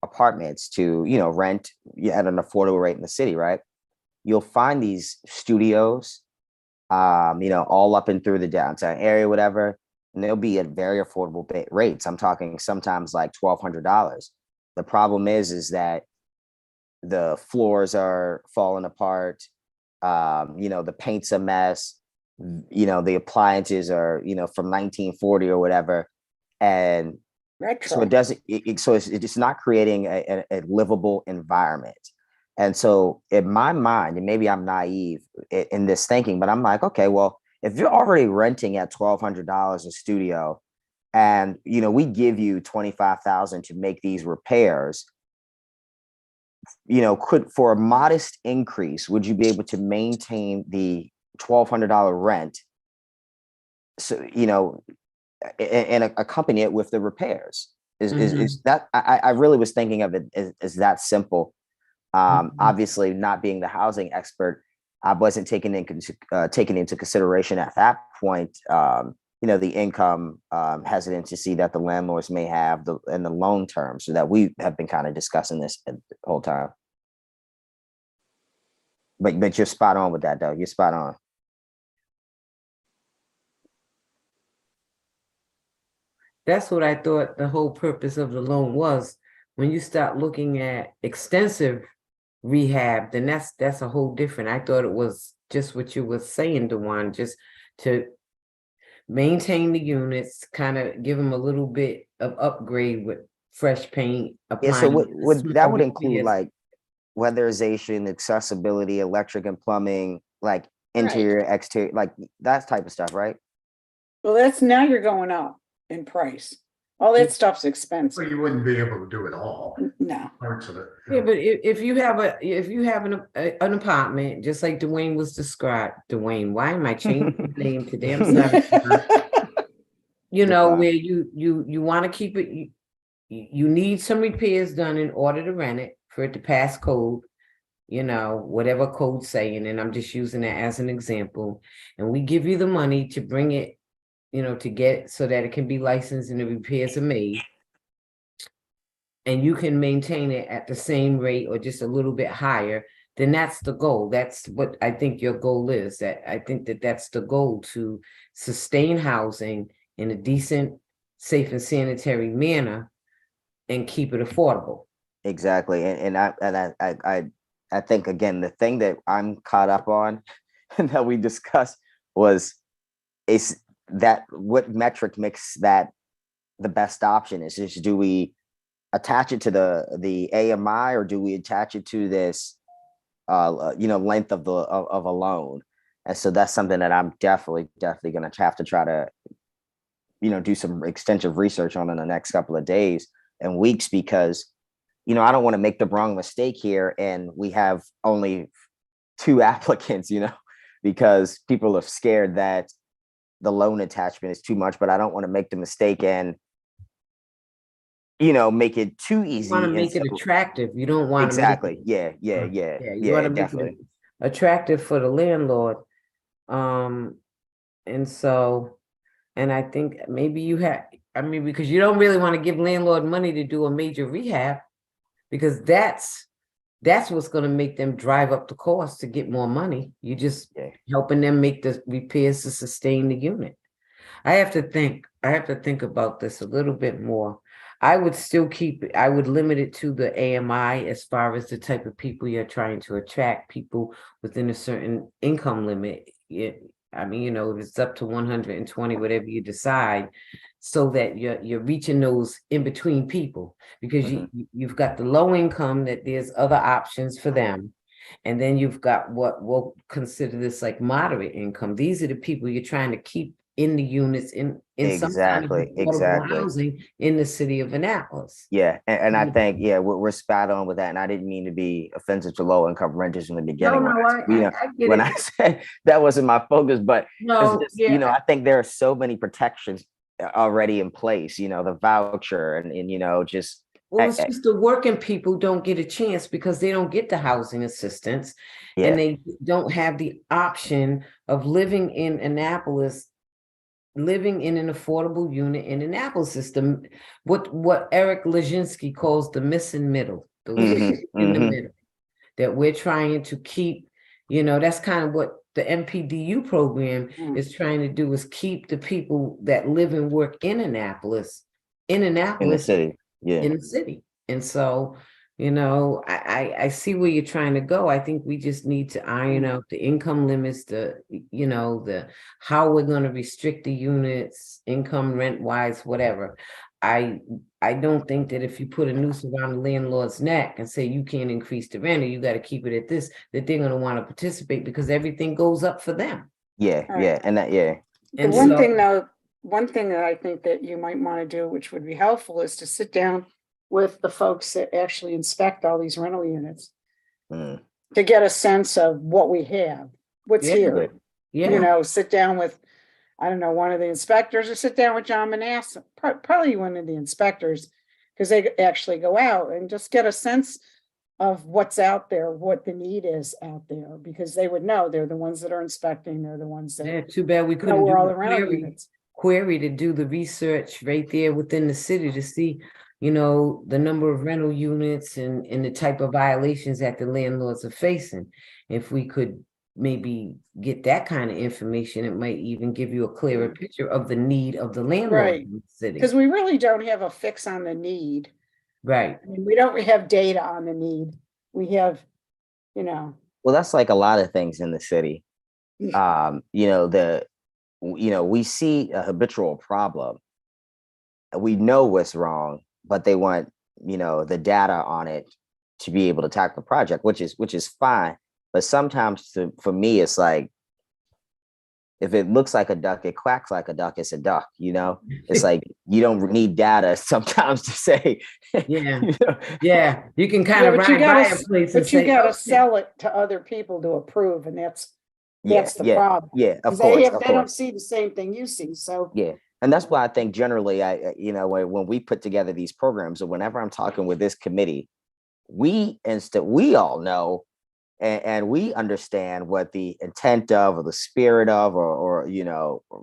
Speaker 7: apartments to, rent at an affordable rate in the city, right? You'll find these studios, all up and through the downtown area, whatever, and they'll be at very affordable rates. I'm talking sometimes like $1,200. The problem is that the floors are falling apart. The paint's a mess. The appliances are, from 1940 or whatever. And so
Speaker 4: Retro.
Speaker 7: it doesn't, so it's not creating a livable environment. And so in my mind, and maybe I'm naive in this thinking, but I'm like, okay, well, if you're already renting at $1,200 a studio and, we give you $25,000 to make these repairs, for a modest increase, would you be able to maintain the $1,200 rent? So, and accompany it with the repairs is that I really was thinking of it as that simple. Obviously not being the housing expert, I wasn't taking into consideration at that point, the income hesitancy that the landlords may have in the loan term, so that we have been kind of discussing this the whole time. But you're spot on with that, though. You're spot on.
Speaker 1: That's what I thought the whole purpose of the loan was. When you start looking at extensive rehab, then that's a whole different. I thought it was just what you were saying, Dewan, just to maintain the units, kind of give them a little bit of upgrade with fresh paint.
Speaker 7: Yeah, so
Speaker 1: appliances,
Speaker 7: that would
Speaker 1: small
Speaker 7: include
Speaker 1: repairs.
Speaker 7: like weatherization, accessibility, electric and plumbing, like interior, exterior, like that type of stuff, right?
Speaker 4: Well, that's now you're going up in price. All that stuff's
Speaker 3: So
Speaker 4: expensive.
Speaker 3: you wouldn't be able to do it all,
Speaker 4: No.
Speaker 3: parts of it.
Speaker 1: Yeah, but if you have an apartment, just like Dwayne was described, Dwayne, why am I changing the name today? I'm sorry.
Speaker 7: fine.
Speaker 1: Where you want to keep it, you need some repairs done in order to rent it for it to pass code, whatever code's saying, and I'm just using that as an example. And we give you the money to bring it, to get so that it can be licensed and the repairs are made. And you can maintain it at the same rate or just a little bit higher, then that's the goal. That's what I think your goal is. That I think that's the goal, to sustain housing in a decent, safe and sanitary manner and keep it affordable.
Speaker 7: Exactly. And I think, again, the thing that I'm caught up on and that we discussed is that what metric makes that the best option is. Do we attach it to the AMI, or do we attach it to this length of of a loan. And so that's something that I'm definitely going to have to try to, do some extensive research on in the next couple of days and weeks, because, I don't want to make the wrong mistake here and we have only 2 applicants, because people are scared that the loan attachment is too much, but I don't want to make the mistake and, make it too easy.
Speaker 1: Want to
Speaker 7: and
Speaker 1: make it
Speaker 7: so-
Speaker 1: attractive. You don't want to.
Speaker 7: Exactly. Yeah.
Speaker 1: You want to make
Speaker 7: Definitely.
Speaker 1: it attractive for the landlord. And so, and I think maybe because you don't really want to give landlord money to do a major rehab, because that's what's going to make them drive up the cost to get more money. You just
Speaker 7: Yeah.
Speaker 1: helping them make the repairs to sustain the unit. I have to think about this a little bit more. I would limit it to the AMI as far as the type of people you're trying to attract, people within a certain income limit. If it's up to 120, whatever you decide, so that you're reaching those in between people, because you've got the low income, that there's other options for them. And then you've got what we'll consider this like moderate income. These are the people you're trying to keep in the units in some kind of affordable
Speaker 7: Exactly.
Speaker 1: housing in the city of Annapolis.
Speaker 7: Yeah. And I think, we're spot on with that. And I didn't mean to be offensive to low income renters in the beginning.
Speaker 1: I get
Speaker 7: when
Speaker 1: it.
Speaker 7: I said that wasn't my focus, but
Speaker 1: No,
Speaker 7: I think there are so many protections already in place, the voucher and just.
Speaker 1: Well, it's just the working people don't get a chance because they don't get the housing assistance,
Speaker 7: Yeah.
Speaker 1: and they don't have the option of living in Annapolis, living in an affordable unit in Annapolis system. What Eric Lejinsky calls the missing middle, those in the middle, that we're trying to keep. That's kind of what the MPDU program is trying to do, is keep the people that live and work in Annapolis
Speaker 7: In the city. Yeah.
Speaker 1: in the city. And so, I see where you're trying to go. I think we just need to iron out the income limits, the how we're going to restrict the units, income, rent wise, whatever. I don't think that if you put a noose around the landlord's neck and say you can't increase the rent, or you got to keep it at this, that they're going to want to participate, because everything goes up for them.
Speaker 7: Yeah.
Speaker 4: Right.
Speaker 7: Yeah. And that, yeah.
Speaker 1: And
Speaker 4: One
Speaker 1: so-
Speaker 4: thing that I think that you might want to do, which would be helpful, is to sit down with the folks that actually inspect all these rental units
Speaker 7: Mm.
Speaker 4: to get a sense of what we have, what's
Speaker 1: Yeah.
Speaker 4: here.
Speaker 1: Yeah.
Speaker 4: Sit down with, I don't know, one of the inspectors, or sit down with John Manasseh, probably one of the inspectors, because they actually go out and just get a sense of what's out there, what the need is out there, because they would know. They're the ones that are inspecting. They're the ones that
Speaker 1: Yeah, too bad we
Speaker 4: know
Speaker 1: couldn't
Speaker 4: where all
Speaker 1: do
Speaker 4: the rental
Speaker 1: query,
Speaker 4: units.
Speaker 1: query to do the research right there within the city to see, the number of rental units and the type of violations that the landlords are facing. If we could maybe get that kind of information, it might even give you a clearer picture of the need of the landlord
Speaker 4: Right.
Speaker 1: in the city.
Speaker 4: Because we really don't have a fix on the need.
Speaker 1: Right.
Speaker 4: I mean, we don't have data on the need. We have,
Speaker 7: Well, that's like a lot of things in the city. We see a habitual problem. We know what's wrong, but they want, the data on it to be able to tackle the project, which is fine. But sometimes for me, it's like, if it looks like a duck, it quacks like a duck, it's a duck, It's like, you don't need data sometimes to say.
Speaker 1: Yeah. Yeah. You can kind of
Speaker 4: but you
Speaker 1: ride by
Speaker 4: gotta
Speaker 1: a place and
Speaker 4: but you
Speaker 1: say,
Speaker 4: gotta
Speaker 1: "Okay."
Speaker 4: sell it to other people to approve, and that's the
Speaker 7: Yeah,
Speaker 4: problem.
Speaker 7: yeah, of
Speaker 4: 'Cause
Speaker 7: course,
Speaker 4: they don't see the same thing you see, so.
Speaker 7: Yeah. And that's why I think generally, when we put together these programs, or whenever I'm talking with this committee, we all know and we understand what the intent of, or the spirit of, or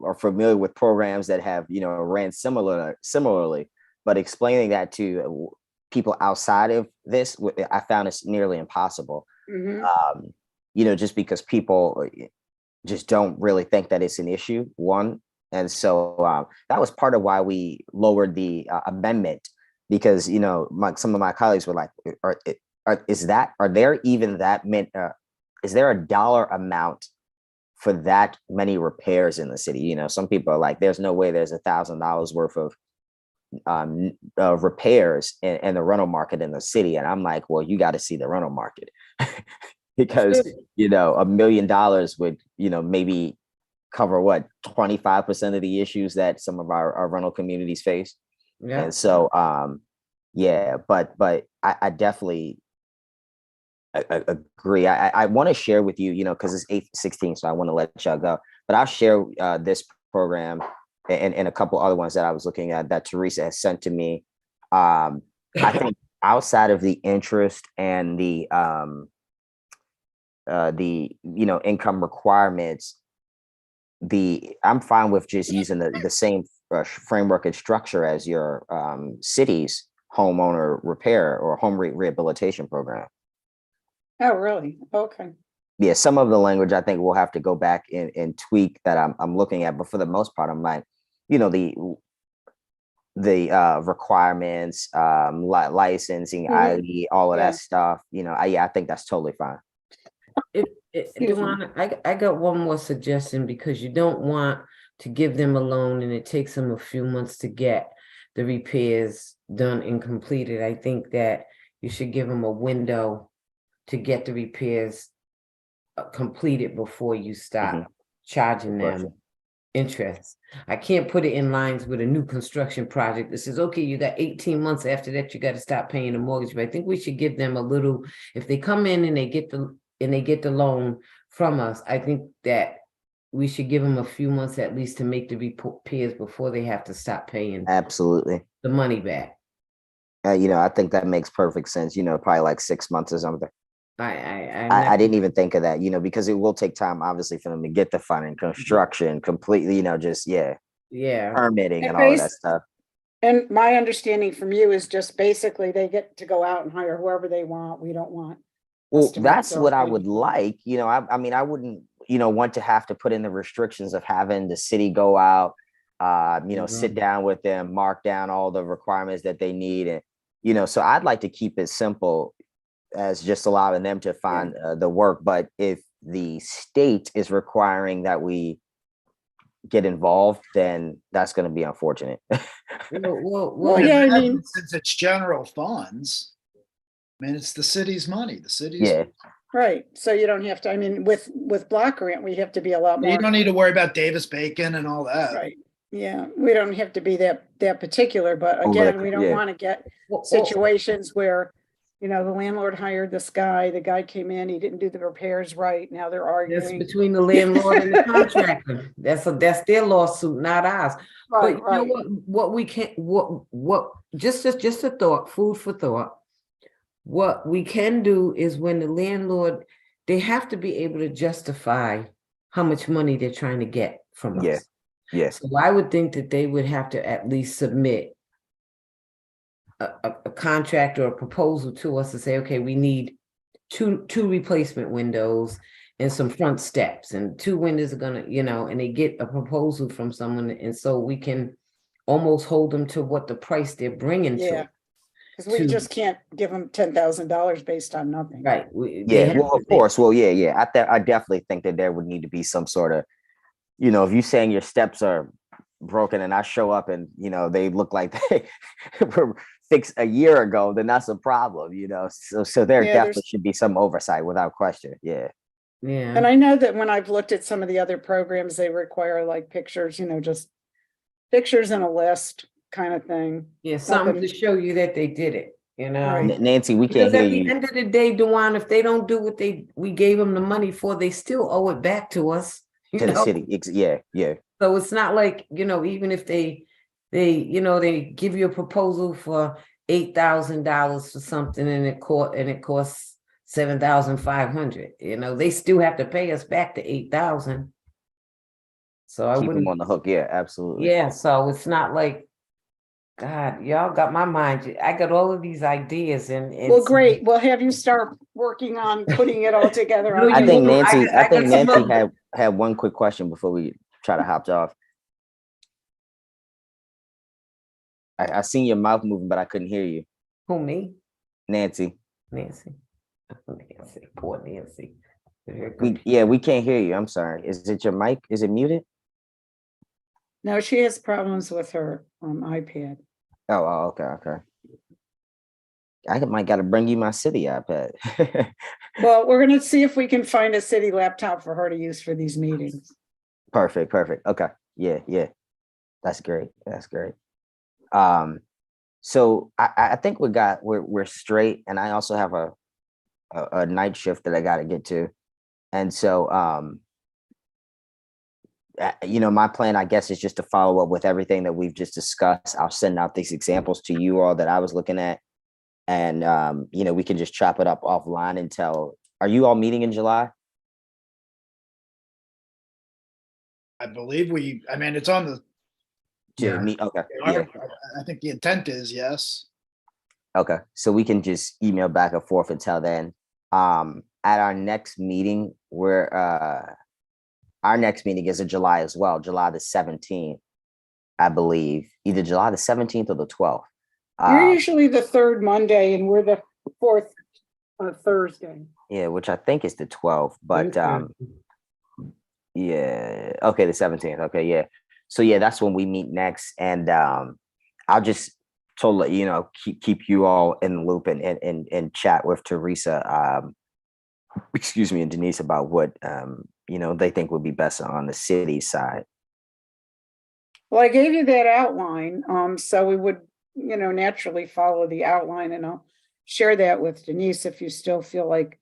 Speaker 7: are familiar with programs that have, ran similarly, but explaining that to people outside of this, I found it's nearly impossible.
Speaker 4: Mhm.
Speaker 7: Just because people just don't really think that it's an issue, one. And so that was part of why we lowered the amendment, because, some of my colleagues were like, is there a dollar amount for that many repairs in the city? Some people are like, there's no way there's $1,000 worth of repairs in the rental market in the city. And I'm like, well, you got to see the rental market. because,
Speaker 1: Good.
Speaker 7: you know, $1 million would, you know, maybe cover what, 25% of the issues that some of our rental communities face.
Speaker 1: Yeah,
Speaker 7: And so, yeah, but I definitely agree. I want to share with you, you know, because it's 8:16, so I want to let y'all go. But I'll share this program and a couple other ones that I was looking at that Teresa has sent to me. I think outside of the interest and the you know, income requirements, I'm fine with just using the same framework and structure as your city's homeowner repair or home rehabilitation program.
Speaker 4: Oh, really? Okay.
Speaker 7: Yeah, some of the language I think we'll have to go back and tweak that I'm looking at, but for the most part, I'm like, you know, the requirements, licensing,
Speaker 4: Mhm.
Speaker 7: ID, all of
Speaker 4: Yeah.
Speaker 7: that stuff. You know, I think that's totally fine.
Speaker 4: Excuse me.
Speaker 1: Duana, I got one more suggestion because you don't want to give them a loan and it takes them a few months to get the repairs done and completed. I think that you should give them a window to get the repairs completed before you start charging
Speaker 7: Good question.
Speaker 1: them interest. I can't put it in lines with a new construction project that says, okay, you got 18 months after that, you got to stop paying the mortgage. But I think we should give them a little, if they come in and they get the loan from us, I think that we should give them a few months at least to make the repairs before they have to stop paying
Speaker 7: Absolutely.
Speaker 1: the money back.
Speaker 7: You know, I think that makes perfect sense. You know, probably like 6 months or something. I
Speaker 1: I
Speaker 7: didn't even think of that, you know, because it will take time, obviously, for them to get the funding, construction, completely, you know, just, yeah,
Speaker 1: yeah.
Speaker 7: permitting
Speaker 4: And
Speaker 7: and all of that
Speaker 4: base-
Speaker 7: stuff.
Speaker 4: And my understanding from you is just basically they get to go out and hire whoever they want. We don't want.
Speaker 7: Well,
Speaker 4: estimates
Speaker 7: that's
Speaker 4: or
Speaker 7: what I
Speaker 4: anything.
Speaker 7: would like, you know, I mean, I wouldn't, you know, want to have to put in the restrictions of having the city go out, you know, sit
Speaker 1: Mhm.
Speaker 7: down with them, mark down all the requirements that they need. And, you know, so I'd like to keep it simple as just allowing them to find the work. But if the state is requiring that we get involved, then that's going to be unfortunate.
Speaker 4: Well, yeah, I mean,
Speaker 5: Since it's general funds, I mean, it's the city's money, the city's.
Speaker 7: Yeah,
Speaker 4: right. So you don't have to, I mean, with block grant, we have to be a lot
Speaker 5: You
Speaker 4: more.
Speaker 5: don't need to worry about Davis Bacon and all that.
Speaker 4: Right. Yeah, we don't have to be that particular, but
Speaker 7: Oh,
Speaker 4: again,
Speaker 7: like,
Speaker 4: we don't
Speaker 7: yeah.
Speaker 4: want to get
Speaker 1: Well,
Speaker 4: situations where, you know, the landlord hired this guy, the guy came in, he didn't do the repairs right, now they're
Speaker 1: that's
Speaker 4: arguing.
Speaker 1: between the landlord and the contractor. That's their lawsuit, not ours. But
Speaker 4: Right,
Speaker 1: you know
Speaker 4: right.
Speaker 1: what we can, just a thought, food for thought. What we can do is when the landlord, they have to be able to justify how much money they're trying to get from
Speaker 7: Yeah.
Speaker 1: us.
Speaker 7: Yes.
Speaker 1: So I would think that they would have to at least submit a contract or a proposal to us to say, okay, we need two replacement windows and some front steps, and 2 windows are gonna, you know, and they get a proposal from someone, and so we can almost hold them to what the price they're bringing
Speaker 4: Yeah.
Speaker 1: to.
Speaker 4: Because we
Speaker 1: to-
Speaker 4: just can't give them $10,000 based on nothing.
Speaker 1: Right. They
Speaker 7: Yeah,
Speaker 1: have
Speaker 7: well,
Speaker 1: to
Speaker 7: of course. Well, yeah. I definitely think that there would need to be some sort of, you know, if you're saying your steps are broken and I show up and, you know, they look like they were fixed a year ago, then that's a problem, you know. So there
Speaker 4: Yeah,
Speaker 7: definitely
Speaker 4: there's-
Speaker 7: should be some oversight without question. Yeah.
Speaker 1: Yeah.
Speaker 4: And I know that when I've looked at some of the other programs, they require like pictures, you know, just pictures and a list kind of thing.
Speaker 1: Yeah, something to
Speaker 4: Nothing-
Speaker 1: show you that they did it, you know.
Speaker 4: Right.
Speaker 7: Nancy, we can't
Speaker 1: Because
Speaker 7: hear
Speaker 1: at the
Speaker 7: you.
Speaker 1: end of the day, Dewan, if they don't do what we gave them the money for, they still owe it back to us. you
Speaker 7: To the
Speaker 1: know?
Speaker 7: city. Yeah.
Speaker 1: So it's not like, you know, even if they give you a proposal for $8,000 for something and it costs 7,500, you know, they still have to pay us back the 8,000. So I
Speaker 7: Keep them
Speaker 1: wouldn't,
Speaker 7: on the hook. Yeah, absolutely.
Speaker 1: yeah, so it's not like, God, y'all got my mind. I got all of these ideas and.
Speaker 4: Well, great. We'll have you start working on putting it all together.
Speaker 1: No,
Speaker 4: on
Speaker 7: I think
Speaker 1: you-
Speaker 4: paper.
Speaker 7: Nancy,
Speaker 1: I got some
Speaker 7: Nancy
Speaker 1: other-
Speaker 7: had one quick question before we try to hop off. I seen your mouth moving, but I couldn't hear you.
Speaker 1: Who, me?
Speaker 7: Nancy.
Speaker 1: Nancy. Nancy, poor Nancy.
Speaker 7: We can't hear you. I'm sorry. Is it your mic? Is it muted?
Speaker 4: No, she has problems with her iPad.
Speaker 7: Oh, okay. might got to bring you my city iPad.
Speaker 4: Well, we're gonna see if we can find a city laptop for her to use for these meetings.
Speaker 7: Perfect, perfect. Okay. Yeah. That's great. That's great. So I think we're straight, and I also have a night shift that I got to get to. And so my plan, I guess, is just to follow up with everything that we've just discussed. I'll send out these examples to you all that I was looking at. And we can just chop it up offline until, are you all meeting in July?
Speaker 5: I believe it's on the,
Speaker 7: To
Speaker 3: Yeah.
Speaker 7: meet, okay. Yeah.
Speaker 5: I think the intent is yes.
Speaker 7: Okay, so we can just email back and forth until then. At our next meeting, our next meeting is in July as well, July the 17th, I believe, either July the 17th or the 12th.
Speaker 4: You're usually the third Monday and we're the fourth Thursday.
Speaker 7: Yeah, which I think is the 12th, but
Speaker 1: Okay.
Speaker 7: yeah, okay, the 17th. Okay, yeah. So yeah, that's when we meet next, and I'll just totally, keep you all in the loop and chat with Teresa, excuse me, and Denise about what they think would be best on the city side.
Speaker 4: Well, I gave you that outline, so we would, naturally follow the outline, and I'll share that with Denise if you still feel like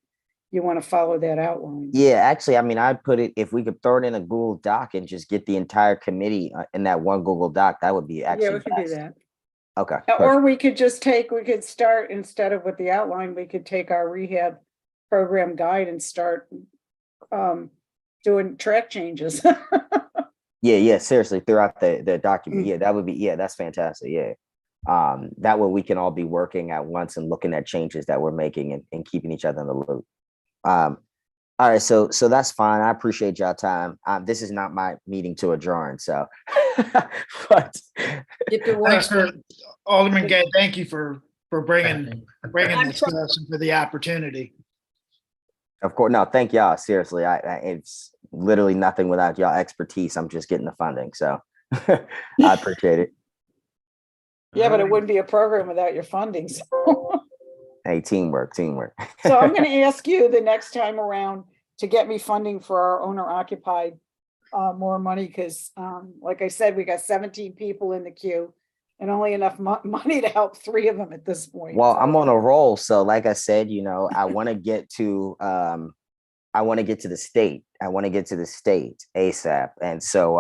Speaker 4: you want to follow that outline.
Speaker 7: Yeah, actually, I'd put it, if we could throw it in a Google Doc and just get the entire committee in that one Google Doc, that would be actually
Speaker 4: Yeah, we could do
Speaker 7: best.
Speaker 4: that.
Speaker 7: Okay.
Speaker 4: Or we could start, instead of with the outline, we could take our rehab program guide and start doing track changes.
Speaker 7: Yeah, seriously, throughout the document. Yeah, that would be, that's fantastic. Yeah. That way we can all be working at once and looking at changes that we're making and keeping each other in the loop. All right, so that's fine. I appreciate y'all time. This is not my meeting to adjourn, so but
Speaker 1: Get to work.
Speaker 5: Thanks for Alderman Gay. Thank you for bringing
Speaker 2: I'm
Speaker 5: this to us and for the opportunity.
Speaker 7: of course, no, thank y'all. Seriously, it's literally nothing without y'all expertise. I'm just getting the funding, so I appreciate it.
Speaker 4: Yeah, but it wouldn't be a program without your funding. So,
Speaker 7: Hey, teamwork.
Speaker 4: so I'm going to ask you the next time around to get me funding for our owner occupied more money, because like I said, we got 17 people in the queue and only enough money to help 3 of them at this point.
Speaker 7: Well,
Speaker 4: So-
Speaker 7: I'm on a roll, so like I said, I want to get to the state. I want to get to the state ASAP, and so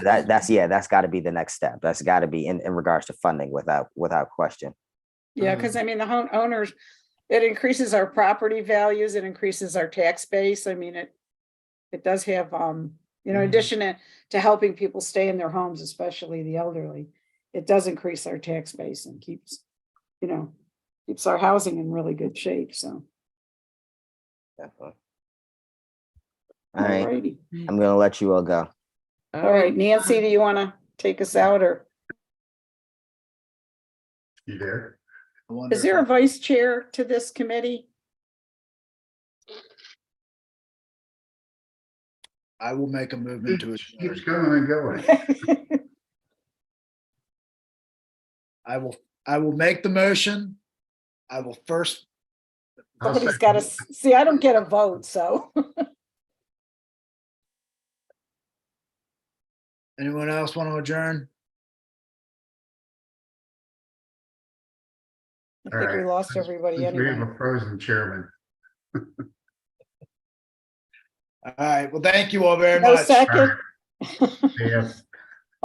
Speaker 7: that's got to be the next step. That's got to be in regards to funding without question.
Speaker 4: Yeah, because the owners, it increases our property values, it increases our tax base. It does have, in addition to helping people stay in their homes, especially the elderly, it does increase our tax base and keeps our housing in really good shape. So,
Speaker 7: Definitely. All right,
Speaker 4: alrighty.
Speaker 7: I'm gonna let you all go.
Speaker 4: All right, Nancy, do you want to take us out, or
Speaker 3: You there?
Speaker 4: is there a vice chair to this committee?
Speaker 5: I will make a movement to
Speaker 3: Keeps
Speaker 5: adjourn.
Speaker 3: going and going.
Speaker 5: I will make the motion. I will first.
Speaker 4: Somebody's got to see, I don't get a vote, so.
Speaker 5: Anyone else want to adjourn?
Speaker 4: I think we lost everybody
Speaker 3: Since we have
Speaker 4: anyway.
Speaker 3: a frozen chairman.
Speaker 5: All right. Well, thank you all very
Speaker 4: No
Speaker 5: much.
Speaker 4: second?
Speaker 3: Yes.